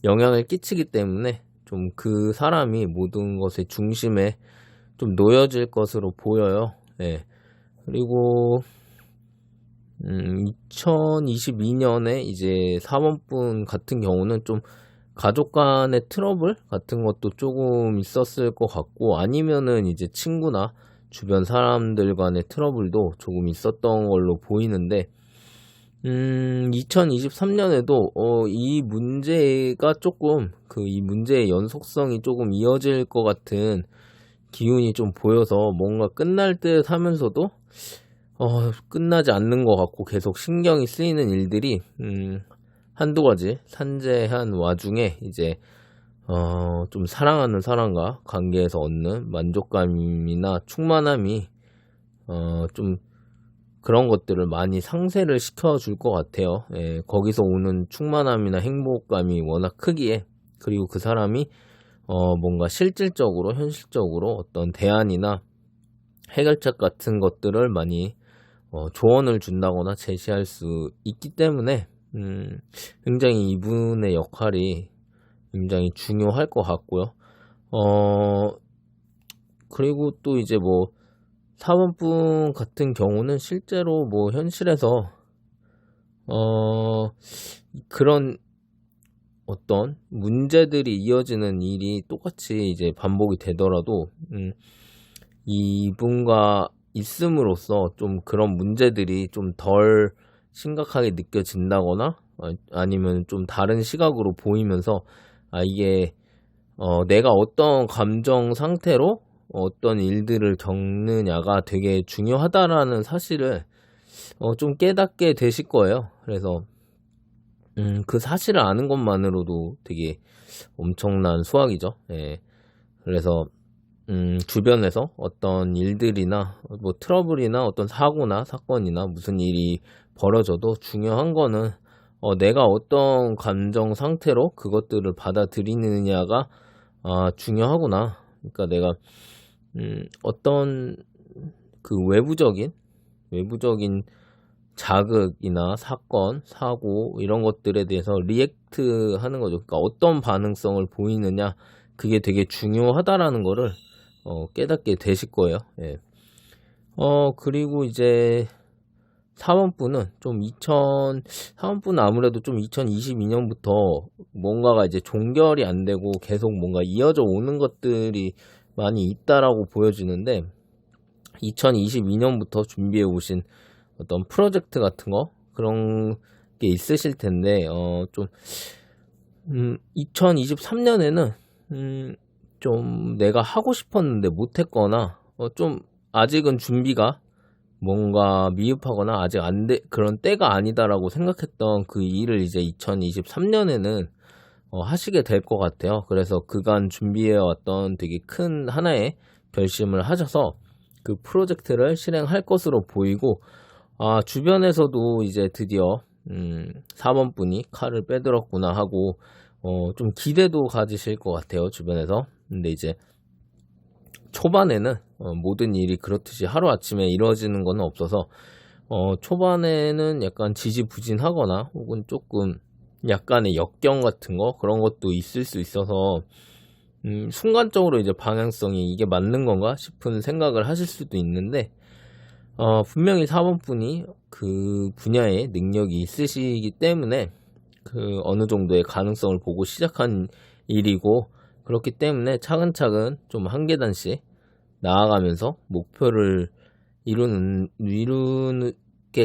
영향을 끼치기 때문에 좀 그 사람이 모든 것의 중심에 좀 놓여질 것으로 보여요. 예. 그리고 2022년에 이제 사원분 같은 경우는 좀 가족 간의 트러블 같은 것도 조금 있었을 것 같고, 아니면은 이제 친구나 주변 사람들 간의 트러블도 조금 있었던 걸로 보이는데, 2023년에도 이 문제가 조금 이 문제의 연속성이 조금 이어질 것 같은 기운이 좀 보여서 뭔가 끝날 듯 하면서도 끝나지 않는 것 같고 계속 신경이 쓰이는 일들이 한두 가지 산재한 와중에 이제 좀 사랑하는 사람과 관계에서 얻는 만족감이나 충만함이 좀 그런 것들을 많이 상쇄를 시켜줄 것 같아요. 예, 거기서 오는 충만함이나 행복감이 워낙 크기에, 그리고 그 사람이 뭔가 실질적으로 현실적으로 어떤 대안이나 해결책 같은 것들을 많이 조언을 준다거나 제시할 수 있기 때문에 굉장히 이분의 역할이 굉장히 중요할 것 같고요. 그리고 또 이제 뭐 사원분 같은 경우는 실제로 뭐 현실에서 그런 어떤 문제들이 이어지는 일이 똑같이 이제 반복이 되더라도 이분과 있음으로써 좀 그런 문제들이 좀 덜 심각하게 느껴진다거나 아니면 좀 다른 시각으로 보이면서 이게 내가 어떤 감정 상태로 어떤 일들을 겪느냐가 되게 중요하다라는 사실을 좀 깨닫게 되실 거예요. 그래서 그 사실을 아는 것만으로도 되게 엄청난 수확이죠. 예. 그래서 주변에서 어떤 일들이나 뭐 트러블이나 어떤 사고나 사건이나 무슨 일이 벌어져도 중요한 거는 내가 어떤 감정 상태로 그것들을 받아들이느냐가 중요하구나. 그러니까 내가 어떤 그 외부적인 자극이나 사건, 사고 이런 것들에 대해서 리액트 하는 거죠. 그러니까 어떤 반응성을 보이느냐, 그게 되게 중요하다라는 거를 깨닫게 되실 거예요. 예. 그리고 이제 사원분은 사원분은 아무래도 좀 2022년부터 뭔가가 이제 종결이 안 되고 계속 뭔가 이어져 오는 것들이 많이 있다라고 보여지는데, 2022년부터 준비해 오신 어떤 프로젝트 같은 거 그런 게 있으실 텐데, 2023년에는 좀 내가 하고 싶었는데 못했거나 좀 아직은 준비가 뭔가 미흡하거나 아직 그런 때가 아니다라고 생각했던 그 일을 이제 2023년에는 하시게 될 것 같아요. 그래서 그간 준비해왔던 되게 큰 하나의 결심을 하셔서 그 프로젝트를 실행할 것으로 보이고, 주변에서도 이제 드디어 4번 분이 칼을 빼들었구나 하고 좀 기대도 가지실 것 같아요, 주변에서. 근데 이제 초반에는 모든 일이 그렇듯이 하루아침에 이루어지는 건 없어서 초반에는 약간 지지부진하거나 혹은 조금 약간의 역경 같은 거 그런 것도 있을 수 있어서 순간적으로 이제 방향성이 이게 맞는 건가 싶은 생각을 하실 수도 있는데 분명히 4번 분이 그 분야에 능력이 있으시기 때문에 그 어느 정도의 가능성을 보고 시작한 일이고 그렇기 때문에 차근차근 좀 한 계단씩 나아가면서 목표를 이루게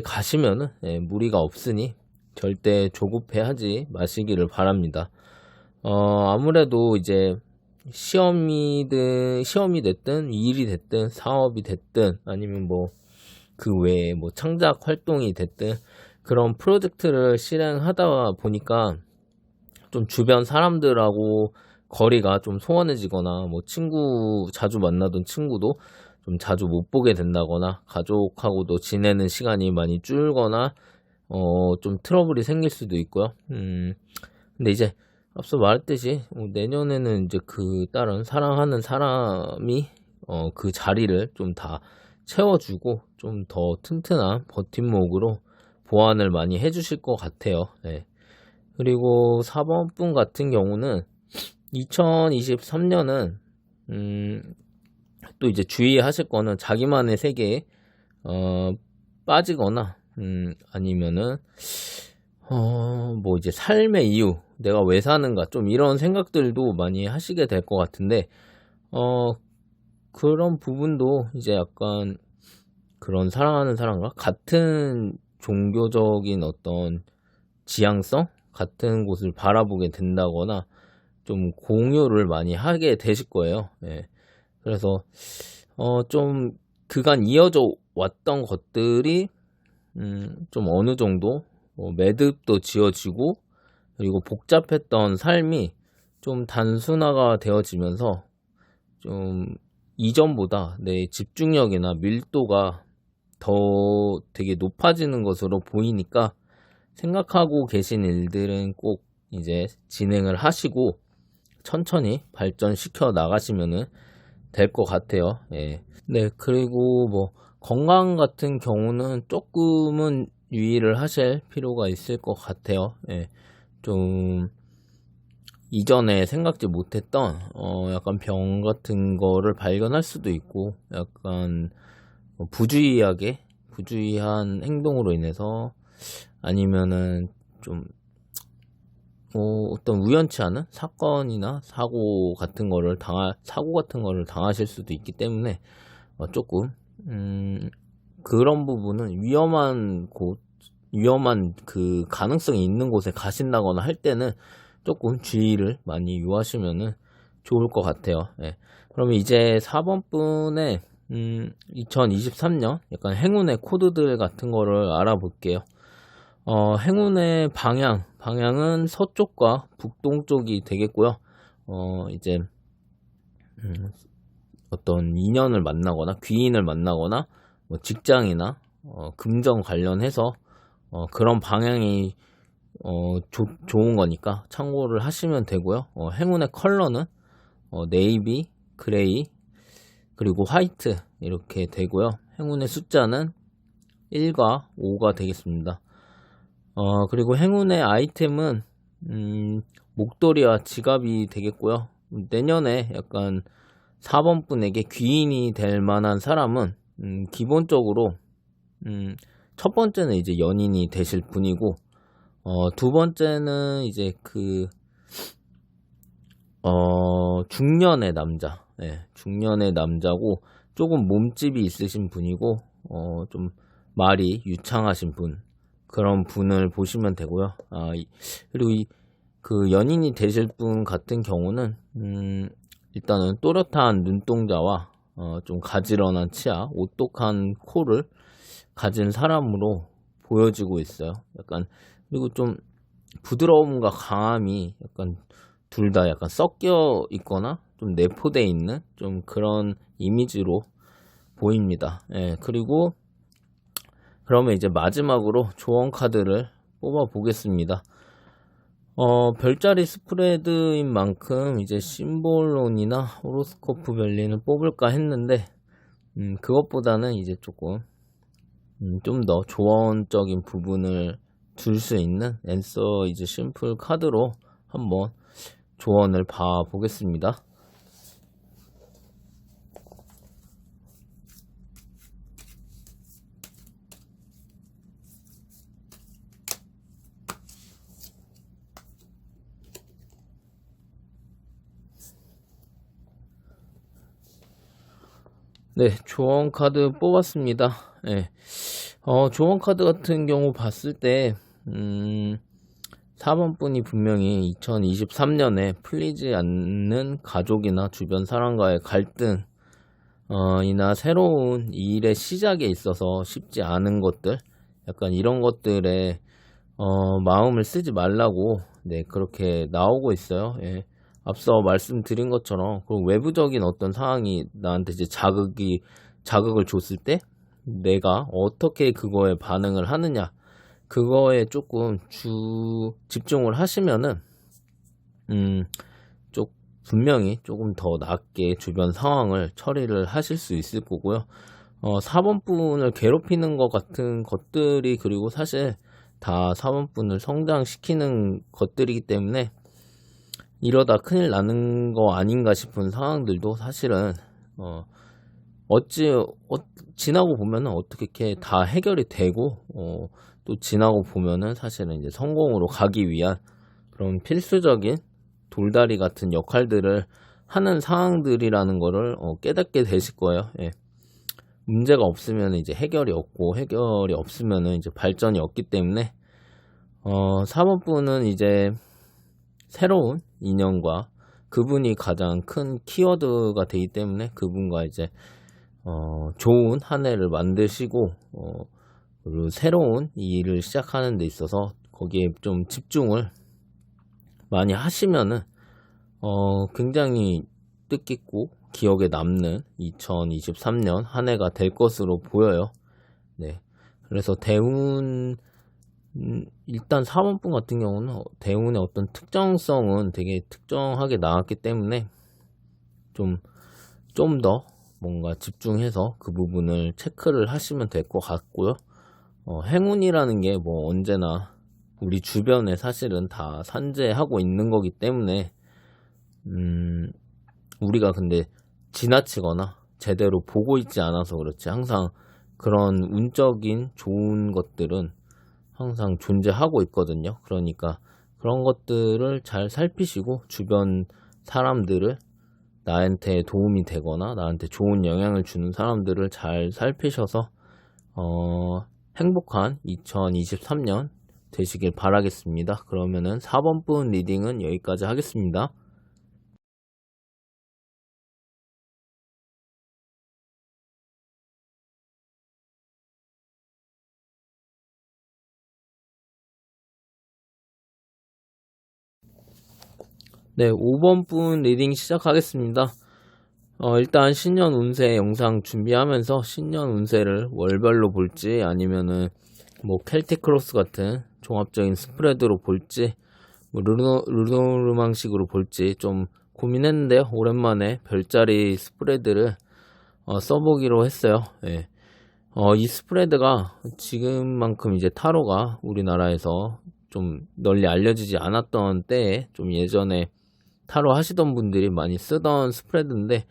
가시면은 무리가 없으니 절대 조급해하지 마시기를 바랍니다. 아무래도 이제 시험이 됐든 일이 됐든 사업이 됐든 아니면 뭐 그 외에 뭐 창작 활동이 됐든 그런 프로젝트를 실행하다 보니까 좀 주변 사람들하고 거리가 좀 소원해지거나 뭐 자주 만나던 친구도 좀 자주 못 보게 된다거나 가족하고도 지내는 시간이 많이 줄거나 좀 트러블이 생길 수도 있고요. 근데 이제 앞서 말했듯이 내년에는 이제 그 다른 사랑하는 사람이 그 자리를 좀 다 채워주고 좀 더 튼튼한 버팀목으로 보완을 많이 해주실 것 같아요. 네. 그리고 4번 분 같은 경우는 2023년은 또 이제 주의하실 거는 자기만의 세계에 빠지거나 아니면은 뭐 이제 삶의 이유 내가 왜 사는가 좀 이런 생각들도 많이 하시게 될 것 같은데 그런 부분도 이제 약간 그런 사랑하는 사람과 같은 종교적인 어떤 지향성 같은 곳을 바라보게 된다거나 좀 공유를 많이 하게 되실 거예요. 예. 그래서 좀 그간 이어져 왔던 것들이 좀 어느 정도 매듭도 지어지고 그리고 복잡했던 삶이 좀 단순화가 되어지면서 좀 이전보다 내 집중력이나 밀도가 더 되게 높아지는 것으로 보이니까 생각하고 계신 일들은 꼭 이제 진행을 하시고 천천히 발전시켜 나가시면은 될 것 같아요. 예. 네, 그리고 뭐 건강 같은 경우는 조금은 유의를 하실 필요가 있을 것 같아요. 예. 좀 이전에 생각지 못했던 약간 병 같은 거를 발견할 수도 있고 약간 부주의한 행동으로 인해서 아니면은 좀 어떤 우연치 않은 사건이나 사고 같은 거를 당하실 수도 있기 때문에 조금 그런 부분은 위험한 그 가능성이 있는 곳에 가신다거나 할 때는 조금 주의를 많이 유하시면은 좋을 것 같아요. 예. 그러면 이제 4번 분의 2023년 약간 행운의 코드들 같은 거를 알아볼게요. 행운의 방향은 서쪽과 북동쪽이 되겠고요. 이제 어떤 인연을 만나거나 귀인을 만나거나 뭐 직장이나 금전 관련해서 그런 방향이 좋은 거니까 참고를 하시면 되고요. 행운의 컬러는 네이비, 그레이, 그리고 화이트 이렇게 되고요. 행운의 숫자는 1과 5가 되겠습니다. 그리고 행운의 아이템은 목도리와 지갑이 되겠고요. 내년에 약간 4번 분에게 귀인이 될 만한 사람은 기본적으로 첫 번째는 이제 연인이 되실 분이고 두 번째는 이제 중년의 남자, 중년의 남자고 조금 몸집이 있으신 분이고 좀 말이 유창하신 분 그런 분을 보시면 되고요. 그리고 그 연인이 되실 분 같은 경우는 일단은 또렷한 눈동자와 좀 가지런한 치아, 오똑한 코를 가진 사람으로 보여지고 있어요. 약간 그리고 좀 부드러움과 강함이 약간 둘 다 약간 섞여 있거나 좀 내포되어 있는 좀 그런 이미지로 보입니다. 예, 그리고 그러면 이제 마지막으로 조언 카드를 뽑아 보겠습니다. 별자리 스프레드인 만큼 이제 심볼론이나 호로스코프 밸리는 뽑을까 했는데, 그것보다는 이제 조금, 좀 더 조언적인 부분을 줄 수 있는 앤서 이즈 심플 카드로 한번 조언을 봐 보겠습니다. 네, 조언 카드 뽑았습니다. 네. 조언 카드 같은 경우 봤을 때, 4번 분이 분명히 2023년에 풀리지 않는 가족이나 주변 사람과의 갈등, 이나 새로운 일의 시작에 있어서 쉽지 않은 것들, 약간 이런 것들에, 마음을 쓰지 말라고, 네, 그렇게 나오고 있어요. 예. 앞서 말씀드린 것처럼 그 외부적인 어떤 상황이 나한테 이제 자극을 줬을 때 내가 어떻게 그거에 반응을 하느냐 그거에 조금 집중을 하시면은 분명히 조금 더 낫게 주변 상황을 처리를 하실 수 있을 거고요. 4번 분을 괴롭히는 것 같은 것들이 그리고 사실 다 4번 분을 성장시키는 것들이기 때문에 이러다 큰일 나는 거 아닌가 싶은 상황들도 사실은 지나고 보면은 어떻게 이렇게 다 해결이 되고 또 지나고 보면은 사실은 이제 성공으로 가기 위한 그런 필수적인 돌다리 같은 역할들을 하는 상황들이라는 거를 깨닫게 되실 거예요. 예. 문제가 없으면 이제 해결이 없고 해결이 없으면은 이제 발전이 없기 때문에 4번 분은 이제 새로운 인연과 그분이 가장 큰 키워드가 되기 때문에 그분과 이제 좋은 한 해를 만드시고 그리고 새로운 일을 시작하는 데 있어서 거기에 좀 집중을 많이 하시면은 굉장히 뜻깊고 기억에 남는 2023년 한 해가 될 것으로 보여요. 네. 그래서 일단 4번분 같은 경우는 대운의 어떤 특정성은 되게 특정하게 나왔기 때문에 좀 더 뭔가 집중해서 그 부분을 체크를 하시면 될 것 같고요. 행운이라는 게 뭐 언제나 우리 주변에 사실은 다 산재하고 있는 거기 때문에 우리가 근데 지나치거나 제대로 보고 있지 않아서 그렇지 항상 그런 운적인 좋은 것들은 항상 존재하고 있거든요. 그러니까 그런 것들을 잘 살피시고 주변 사람들을 나한테 도움이 되거나 나한테 좋은 영향을 주는 사람들을 잘 살피셔서 행복한 2023년 되시길 바라겠습니다. 그러면은 4번분 리딩은 여기까지 하겠습니다. 네, 5번분 리딩 시작하겠습니다. 일단 신년 운세 영상 준비하면서 신년 운세를 월별로 볼지 아니면은 뭐 켈틱 크로스 같은 종합적인 스프레드로 볼지 뭐 르노르망식으로 볼지 좀 고민했는데요. 오랜만에 별자리 스프레드를 써보기로 했어요. 예. 이 스프레드가 지금만큼 이제 타로가 우리나라에서 좀 널리 알려지지 않았던 때에 좀 예전에 타로 하시던 분들이 많이 쓰던 스프레드인데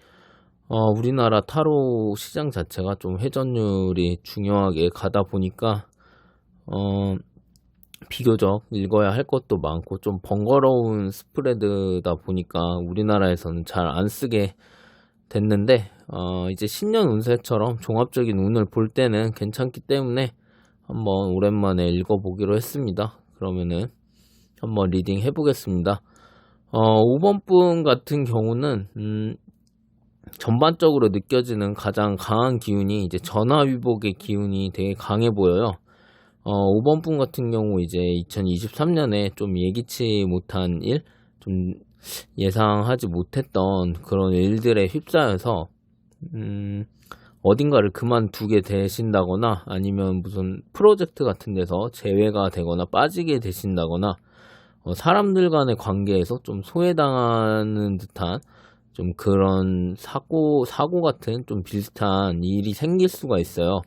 우리나라 타로 시장 자체가 좀 회전율이 중요하게 가다 보니까 비교적 읽어야 할 것도 많고 좀 번거로운 스프레드다 보니까 우리나라에서는 잘 안 쓰게 됐는데 이제 신년 운세처럼 종합적인 운을 볼 때는 괜찮기 때문에 한번 오랜만에 읽어보기로 했습니다. 그러면은 한번 리딩 해보겠습니다. 5번 분 같은 경우는 전반적으로 느껴지는 가장 강한 기운이 이제 전화위복의 기운이 되게 강해 보여요. 5번 분 같은 경우 이제 2023년에 좀 예기치 못한 일, 좀 예상하지 못했던 그런 일들에 휩싸여서 어딘가를 그만두게 되신다거나 아니면 무슨 프로젝트 같은 데서 제외가 되거나 빠지게 되신다거나 사람들 간의 관계에서 좀 소외당하는 듯한 좀 그런 사고 같은 좀 비슷한 일이 생길 수가 있어요.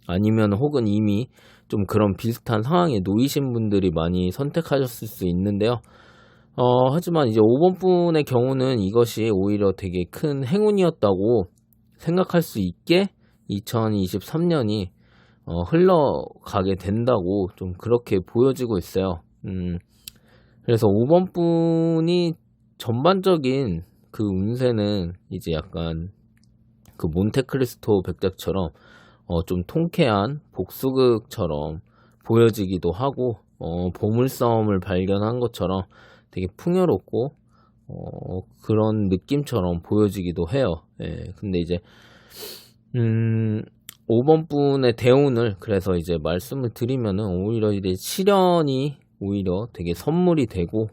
아니면 혹은 이미 좀 그런 비슷한 상황에 놓이신 분들이 많이 선택하셨을 수 있는데요. 하지만 이제 5번 분의 경우는 이것이 오히려 되게 큰 행운이었다고 생각할 수 있게 2023년이 흘러가게 된다고 좀 그렇게 보여지고 있어요. 그래서 5번 분이 전반적인 그 운세는 이제 약간 그 몬테크리스토 백작처럼 좀 통쾌한 복수극처럼 보여지기도 하고 보물섬을 발견한 것처럼 되게 풍요롭고 그런 느낌처럼 보여지기도 해요. 예, 근데 이제 5번 분의 대운을 그래서 이제 말씀을 드리면은 오히려 이제 시련이 오히려 되게 선물이 되고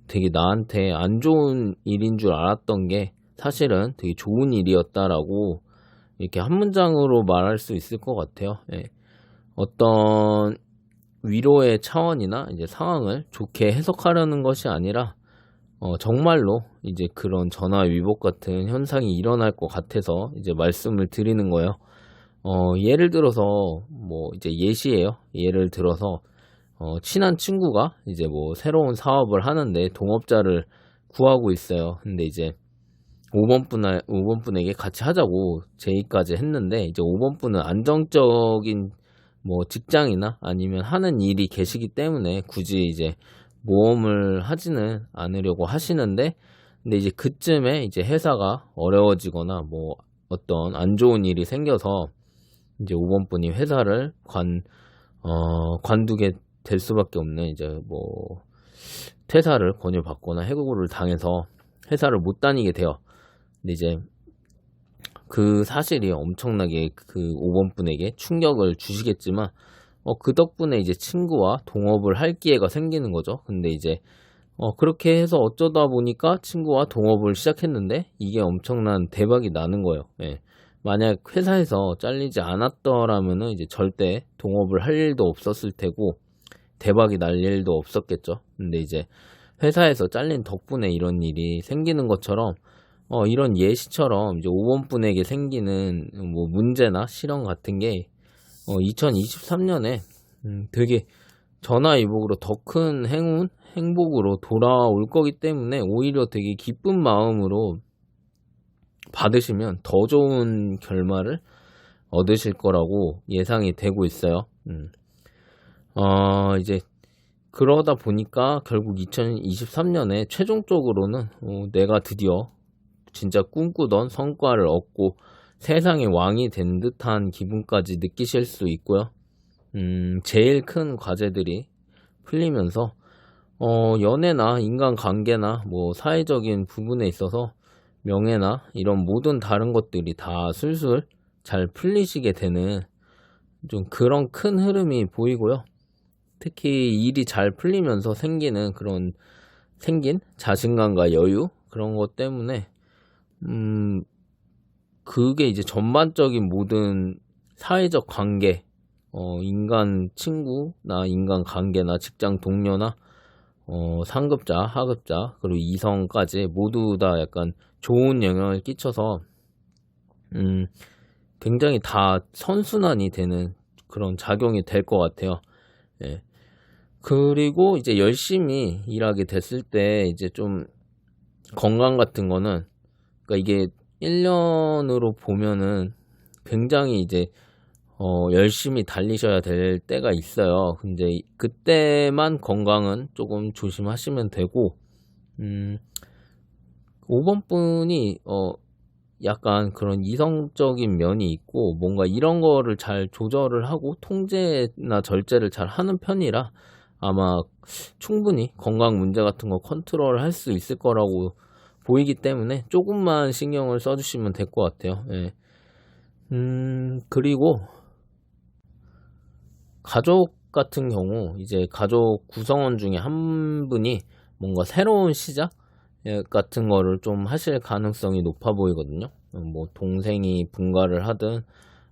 되게 나한테 안 좋은 일인 줄 알았던 게 사실은 되게 좋은 일이었다라고 이렇게 한 문장으로 말할 수 있을 것 같아요. 예. 어떤 위로의 차원이나 이제 상황을 좋게 해석하려는 것이 아니라 정말로 이제 그런 전화위복 같은 현상이 일어날 것 같아서 이제 말씀을 드리는 거예요. 예를 들어서 뭐 이제 예시예요. 예를 들어서 친한 친구가 이제 뭐 새로운 사업을 하는데 동업자를 구하고 있어요. 근데 이제 5번 분에게 같이 하자고 제의까지 했는데 이제 5번 분은 안정적인 뭐 직장이나 아니면 하는 일이 계시기 때문에 굳이 이제 모험을 하지는 않으려고 하시는데 근데 이제 그쯤에 이제 회사가 어려워지거나 뭐 어떤 안 좋은 일이 생겨서 이제 5번 분이 회사를 관두게 될 수밖에 없는 이제 뭐 퇴사를 권유받거나 해고를 당해서 회사를 못 다니게 돼요. 근데 이제 그 사실이 엄청나게 그 5번 분에게 충격을 주시겠지만 그 덕분에 이제 친구와 동업을 할 기회가 생기는 거죠. 근데 이제 그렇게 해서 어쩌다 보니까 친구와 동업을 시작했는데 이게 엄청난 대박이 나는 거예요. 예. 만약 회사에서 잘리지 않았더라면은 이제 절대 동업을 할 일도 없었을 테고 대박이 날 일도 없었겠죠. 근데 이제 회사에서 잘린 덕분에 이런 일이 생기는 것처럼 이런 예시처럼 이제 5번 분에게 생기는 뭐 문제나 실현 같은 게 2023년에 되게 전화위복으로 더 큰 행복으로 돌아올 거기 때문에 오히려 되게 기쁜 마음으로 받으시면 더 좋은 결말을 얻으실 거라고 예상이 되고 있어요. 이제 그러다 보니까 결국 2023년에 최종적으로는 내가 드디어 진짜 꿈꾸던 성과를 얻고 세상의 왕이 된 듯한 기분까지 느끼실 수 있고요. 제일 큰 과제들이 풀리면서 연애나 인간관계나 뭐 사회적인 부분에 있어서 명예나 이런 모든 다른 것들이 다 술술 잘 풀리시게 되는 좀 그런 큰 흐름이 보이고요. 특히 일이 잘 풀리면서 생긴 자신감과 여유 그런 것 때문에 그게 이제 전반적인 모든 사회적 관계, 인간 친구나 인간 관계나 직장 동료나 상급자, 하급자, 그리고 이성까지 모두 다 약간 좋은 영향을 끼쳐서 굉장히 다 선순환이 되는 그런 작용이 될 것 같아요. 예. 그리고 이제 열심히 일하게 됐을 때 이제 좀 건강 같은 거는 그러니까 이게 1년으로 보면은 굉장히 이제 열심히 달리셔야 될 때가 있어요. 근데 그때만 건강은 조금 조심하시면 되고 5번 분이 약간 그런 이성적인 면이 있고 뭔가 이런 거를 잘 조절을 하고 통제나 절제를 잘 하는 편이라 아마 충분히 건강 문제 같은 거 컨트롤 할 수 있을 거라고 보이기 때문에 조금만 신경을 써주시면 될 것 같아요. 예. 그리고 가족 같은 경우 이제 가족 구성원 중에 한 분이 뭔가 새로운 시작 같은 거를 좀 하실 가능성이 높아 보이거든요. 뭐 동생이 분가를 하든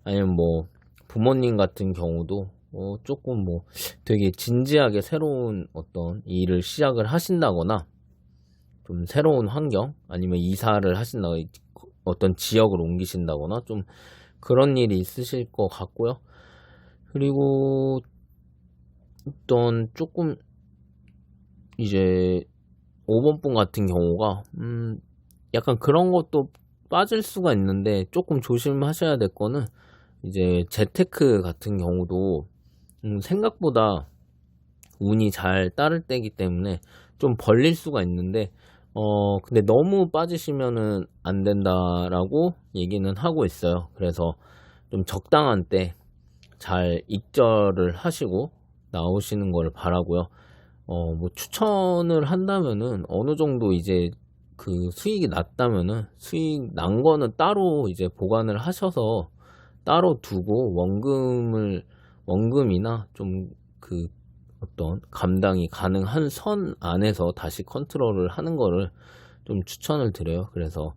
아니면 뭐 부모님 같은 경우도 조금 되게 진지하게 새로운 어떤 일을 시작을 하신다거나 좀 새로운 환경 아니면 이사를 하신다거나 어떤 지역을 옮기신다거나 좀 그런 일이 있으실 것 같고요. 그리고 어떤 조금 이제 5번 분 같은 경우가 약간 그런 것도 빠질 수가 있는데 조금 조심하셔야 될 거는 이제 재테크 같은 경우도 생각보다 운이 잘 따를 때이기 때문에 좀 벌릴 수가 있는데 근데 너무 빠지시면은 안 된다라고 얘기는 하고 있어요. 그래서 좀 적당한 때 잘 익절을 하시고 나오시는 걸 바라고요. 추천을 한다면은 어느 정도 이제 그 수익이 났다면은 수익 난 거는 따로 이제 보관을 하셔서 따로 두고 원금이나 좀 그 어떤 감당이 가능한 선 안에서 다시 컨트롤을 하는 거를 좀 추천을 드려요. 그래서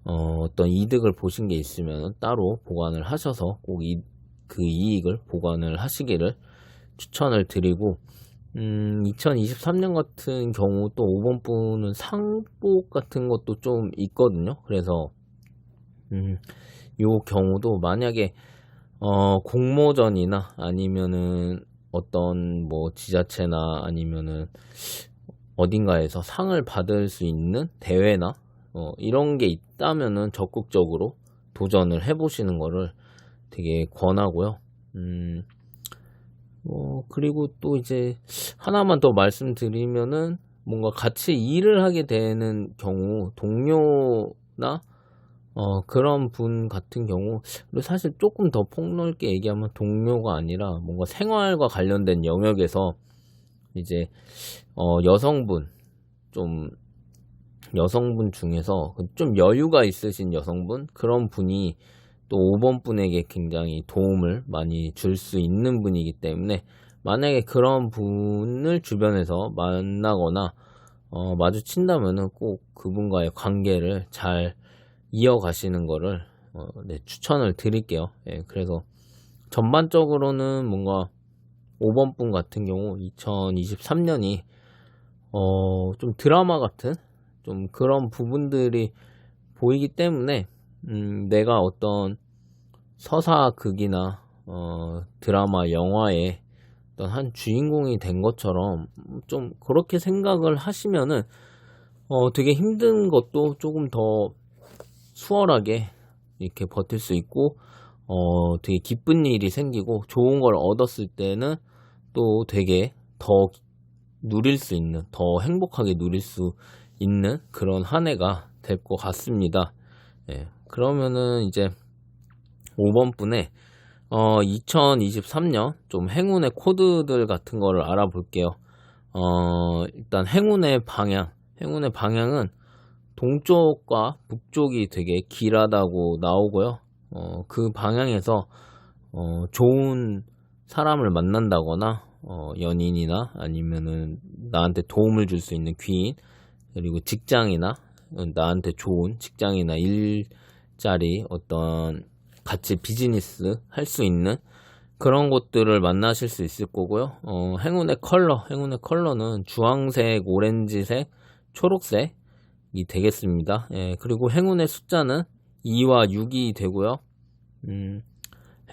어떤 이득을 보신 게 있으면 따로 보관을 하셔서 꼭 그 이익을 보관을 하시기를 추천을 드리고 2023년 같은 경우 또 5번 분은 상복 같은 것도 좀 있거든요. 그래서 요 경우도 만약에 공모전이나 아니면은 어떤 지자체나 아니면은 어딘가에서 상을 받을 수 있는 대회나 이런 게 있다면은 적극적으로 도전을 해보시는 거를 되게 권하고요. 그리고 또 이제 하나만 더 말씀드리면은 뭔가 같이 일을 하게 되는 경우 동료나 그런 분 같은 경우, 그리고 사실 조금 더 폭넓게 얘기하면 동료가 아니라 뭔가 생활과 관련된 영역에서 이제 여성분 중에서 좀 여유가 있으신 여성분 그런 분이 또 5번 분에게 굉장히 도움을 많이 줄 수 있는 분이기 때문에 만약에 그런 분을 주변에서 만나거나 마주친다면은 꼭 그분과의 관계를 잘 이어가시는 거를 네, 추천을 드릴게요. 예, 그래서 전반적으로는 뭔가 5번 분 같은 경우 2023년이 좀 드라마 같은 좀 그런 부분들이 보이기 때문에 내가 어떤 서사극이나 드라마 영화의 어떤 한 주인공이 된 것처럼 좀 그렇게 생각을 하시면은 되게 힘든 것도 조금 더 수월하게 이렇게 버틸 수 있고 되게 기쁜 일이 생기고 좋은 걸 얻었을 때는 또 되게 더 누릴 수 있는, 더 행복하게 누릴 수 있는 그런 한 해가 될 것 같습니다. 예, 그러면은 이제 5번 분의 2023년 좀 행운의 코드들 같은 거를 알아볼게요. 일단 행운의 방향은 동쪽과 북쪽이 되게 길하다고 나오고요. 그 방향에서 좋은 사람을 만난다거나 연인이나 아니면은 나한테 도움을 줄 수 있는 귀인, 그리고 직장이나 나한테 좋은 직장이나 일자리 어떤 같이 비즈니스 할 수 있는 그런 곳들을 만나실 수 있을 거고요. 행운의 컬러는 주황색, 오렌지색, 초록색이 되겠습니다. 예, 그리고 행운의 숫자는 2와 6이 되고요.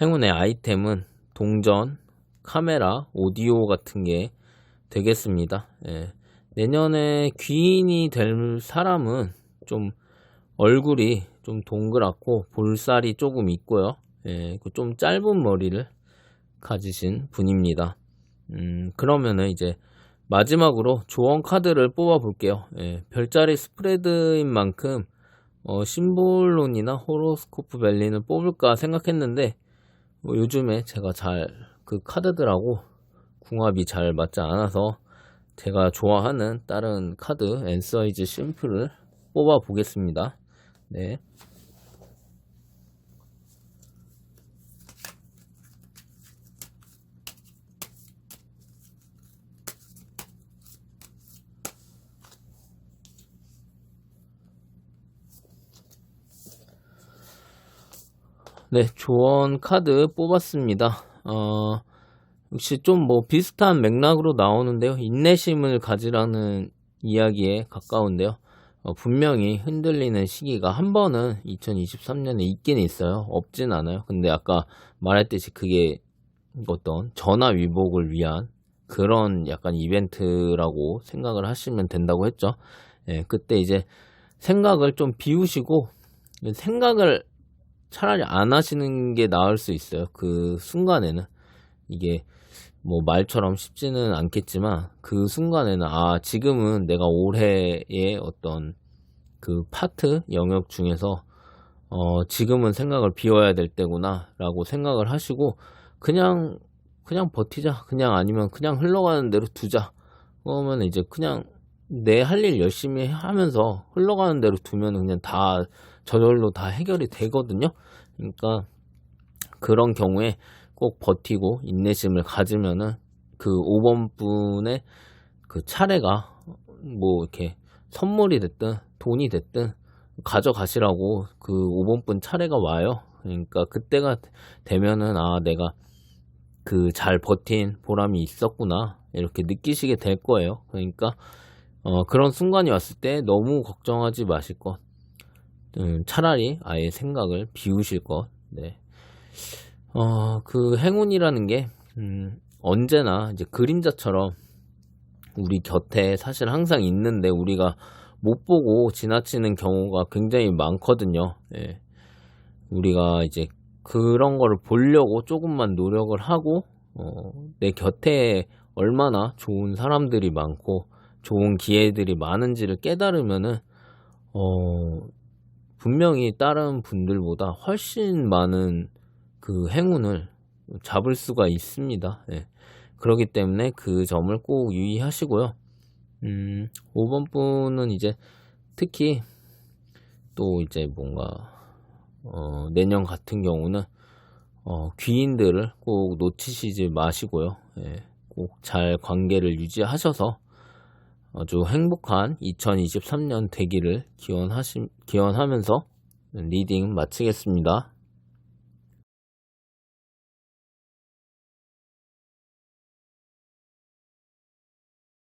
행운의 아이템은 동전, 카메라, 오디오 같은 게 되겠습니다. 예. 내년에 귀인이 될 사람은 좀 얼굴이 좀 동그랗고 볼살이 조금 있고요. 예, 좀 짧은 머리를 가지신 분입니다. 그러면은 이제 마지막으로 조언 카드를 뽑아 볼게요. 예, 별자리 스프레드인 만큼 심볼론이나 호로스코프 밸리는 뽑을까 생각했는데 요즘에 제가 그 카드들하고 궁합이 잘 맞지 않아서 제가 좋아하는 다른 카드 앤서이즈 심플을 뽑아 보겠습니다. 네. 네, 조언 카드 뽑았습니다. 역시 좀 뭐 비슷한 맥락으로 나오는데요. 인내심을 가지라는 이야기에 가까운데요. 분명히 흔들리는 시기가 한 번은 2023년에 있긴 있어요. 없진 않아요. 근데 아까 말했듯이 그게 어떤 전화위복을 위한 그런 약간 이벤트라고 생각을 하시면 된다고 했죠. 예, 그때 이제 생각을 좀 비우시고 생각을 차라리 안 하시는 게 나을 수 있어요. 그 순간에는 이게 뭐 말처럼 쉽지는 않겠지만 그 순간에는 지금은 내가 올해의 어떤 그 파트 영역 중에서 지금은 생각을 비워야 될 때구나 라고 생각을 하시고 그냥 버티자, 그냥 아니면 그냥 흘러가는 대로 두자. 그러면 이제 그냥 내 할 일 열심히 하면서 흘러가는 대로 두면 그냥 다 저절로 다 해결이 되거든요. 그러니까 그런 경우에 꼭 버티고 인내심을 가지면은 그 5번 분의 그 차례가 뭐 이렇게 선물이 됐든 돈이 됐든 가져가시라고 그 5번 분 차례가 와요. 그러니까 그때가 되면은 내가 그 잘 버틴 보람이 있었구나 이렇게 느끼시게 될 거예요. 그러니까 그런 순간이 왔을 때 너무 걱정하지 마실 것. 차라리 아예 생각을 비우실 것. 네. 그 행운이라는 게 언제나 이제 그림자처럼 우리 곁에 사실 항상 있는데 우리가 못 보고 지나치는 경우가 굉장히 많거든요. 예. 우리가 이제 그런 거를 보려고 조금만 노력을 하고 내 곁에 얼마나 좋은 사람들이 많고 좋은 기회들이 많은지를 깨달으면은 분명히 다른 분들보다 훨씬 많은 그 행운을 잡을 수가 있습니다. 예. 그렇기 때문에 그 점을 꼭 유의하시고요. 5번 분은 이제 특히 또 이제 뭔가 내년 같은 경우는 귀인들을 꼭 놓치시지 마시고요. 예. 꼭 잘 관계를 유지하셔서 아주 행복한 2023년 되기를 기원하면서 리딩 마치겠습니다.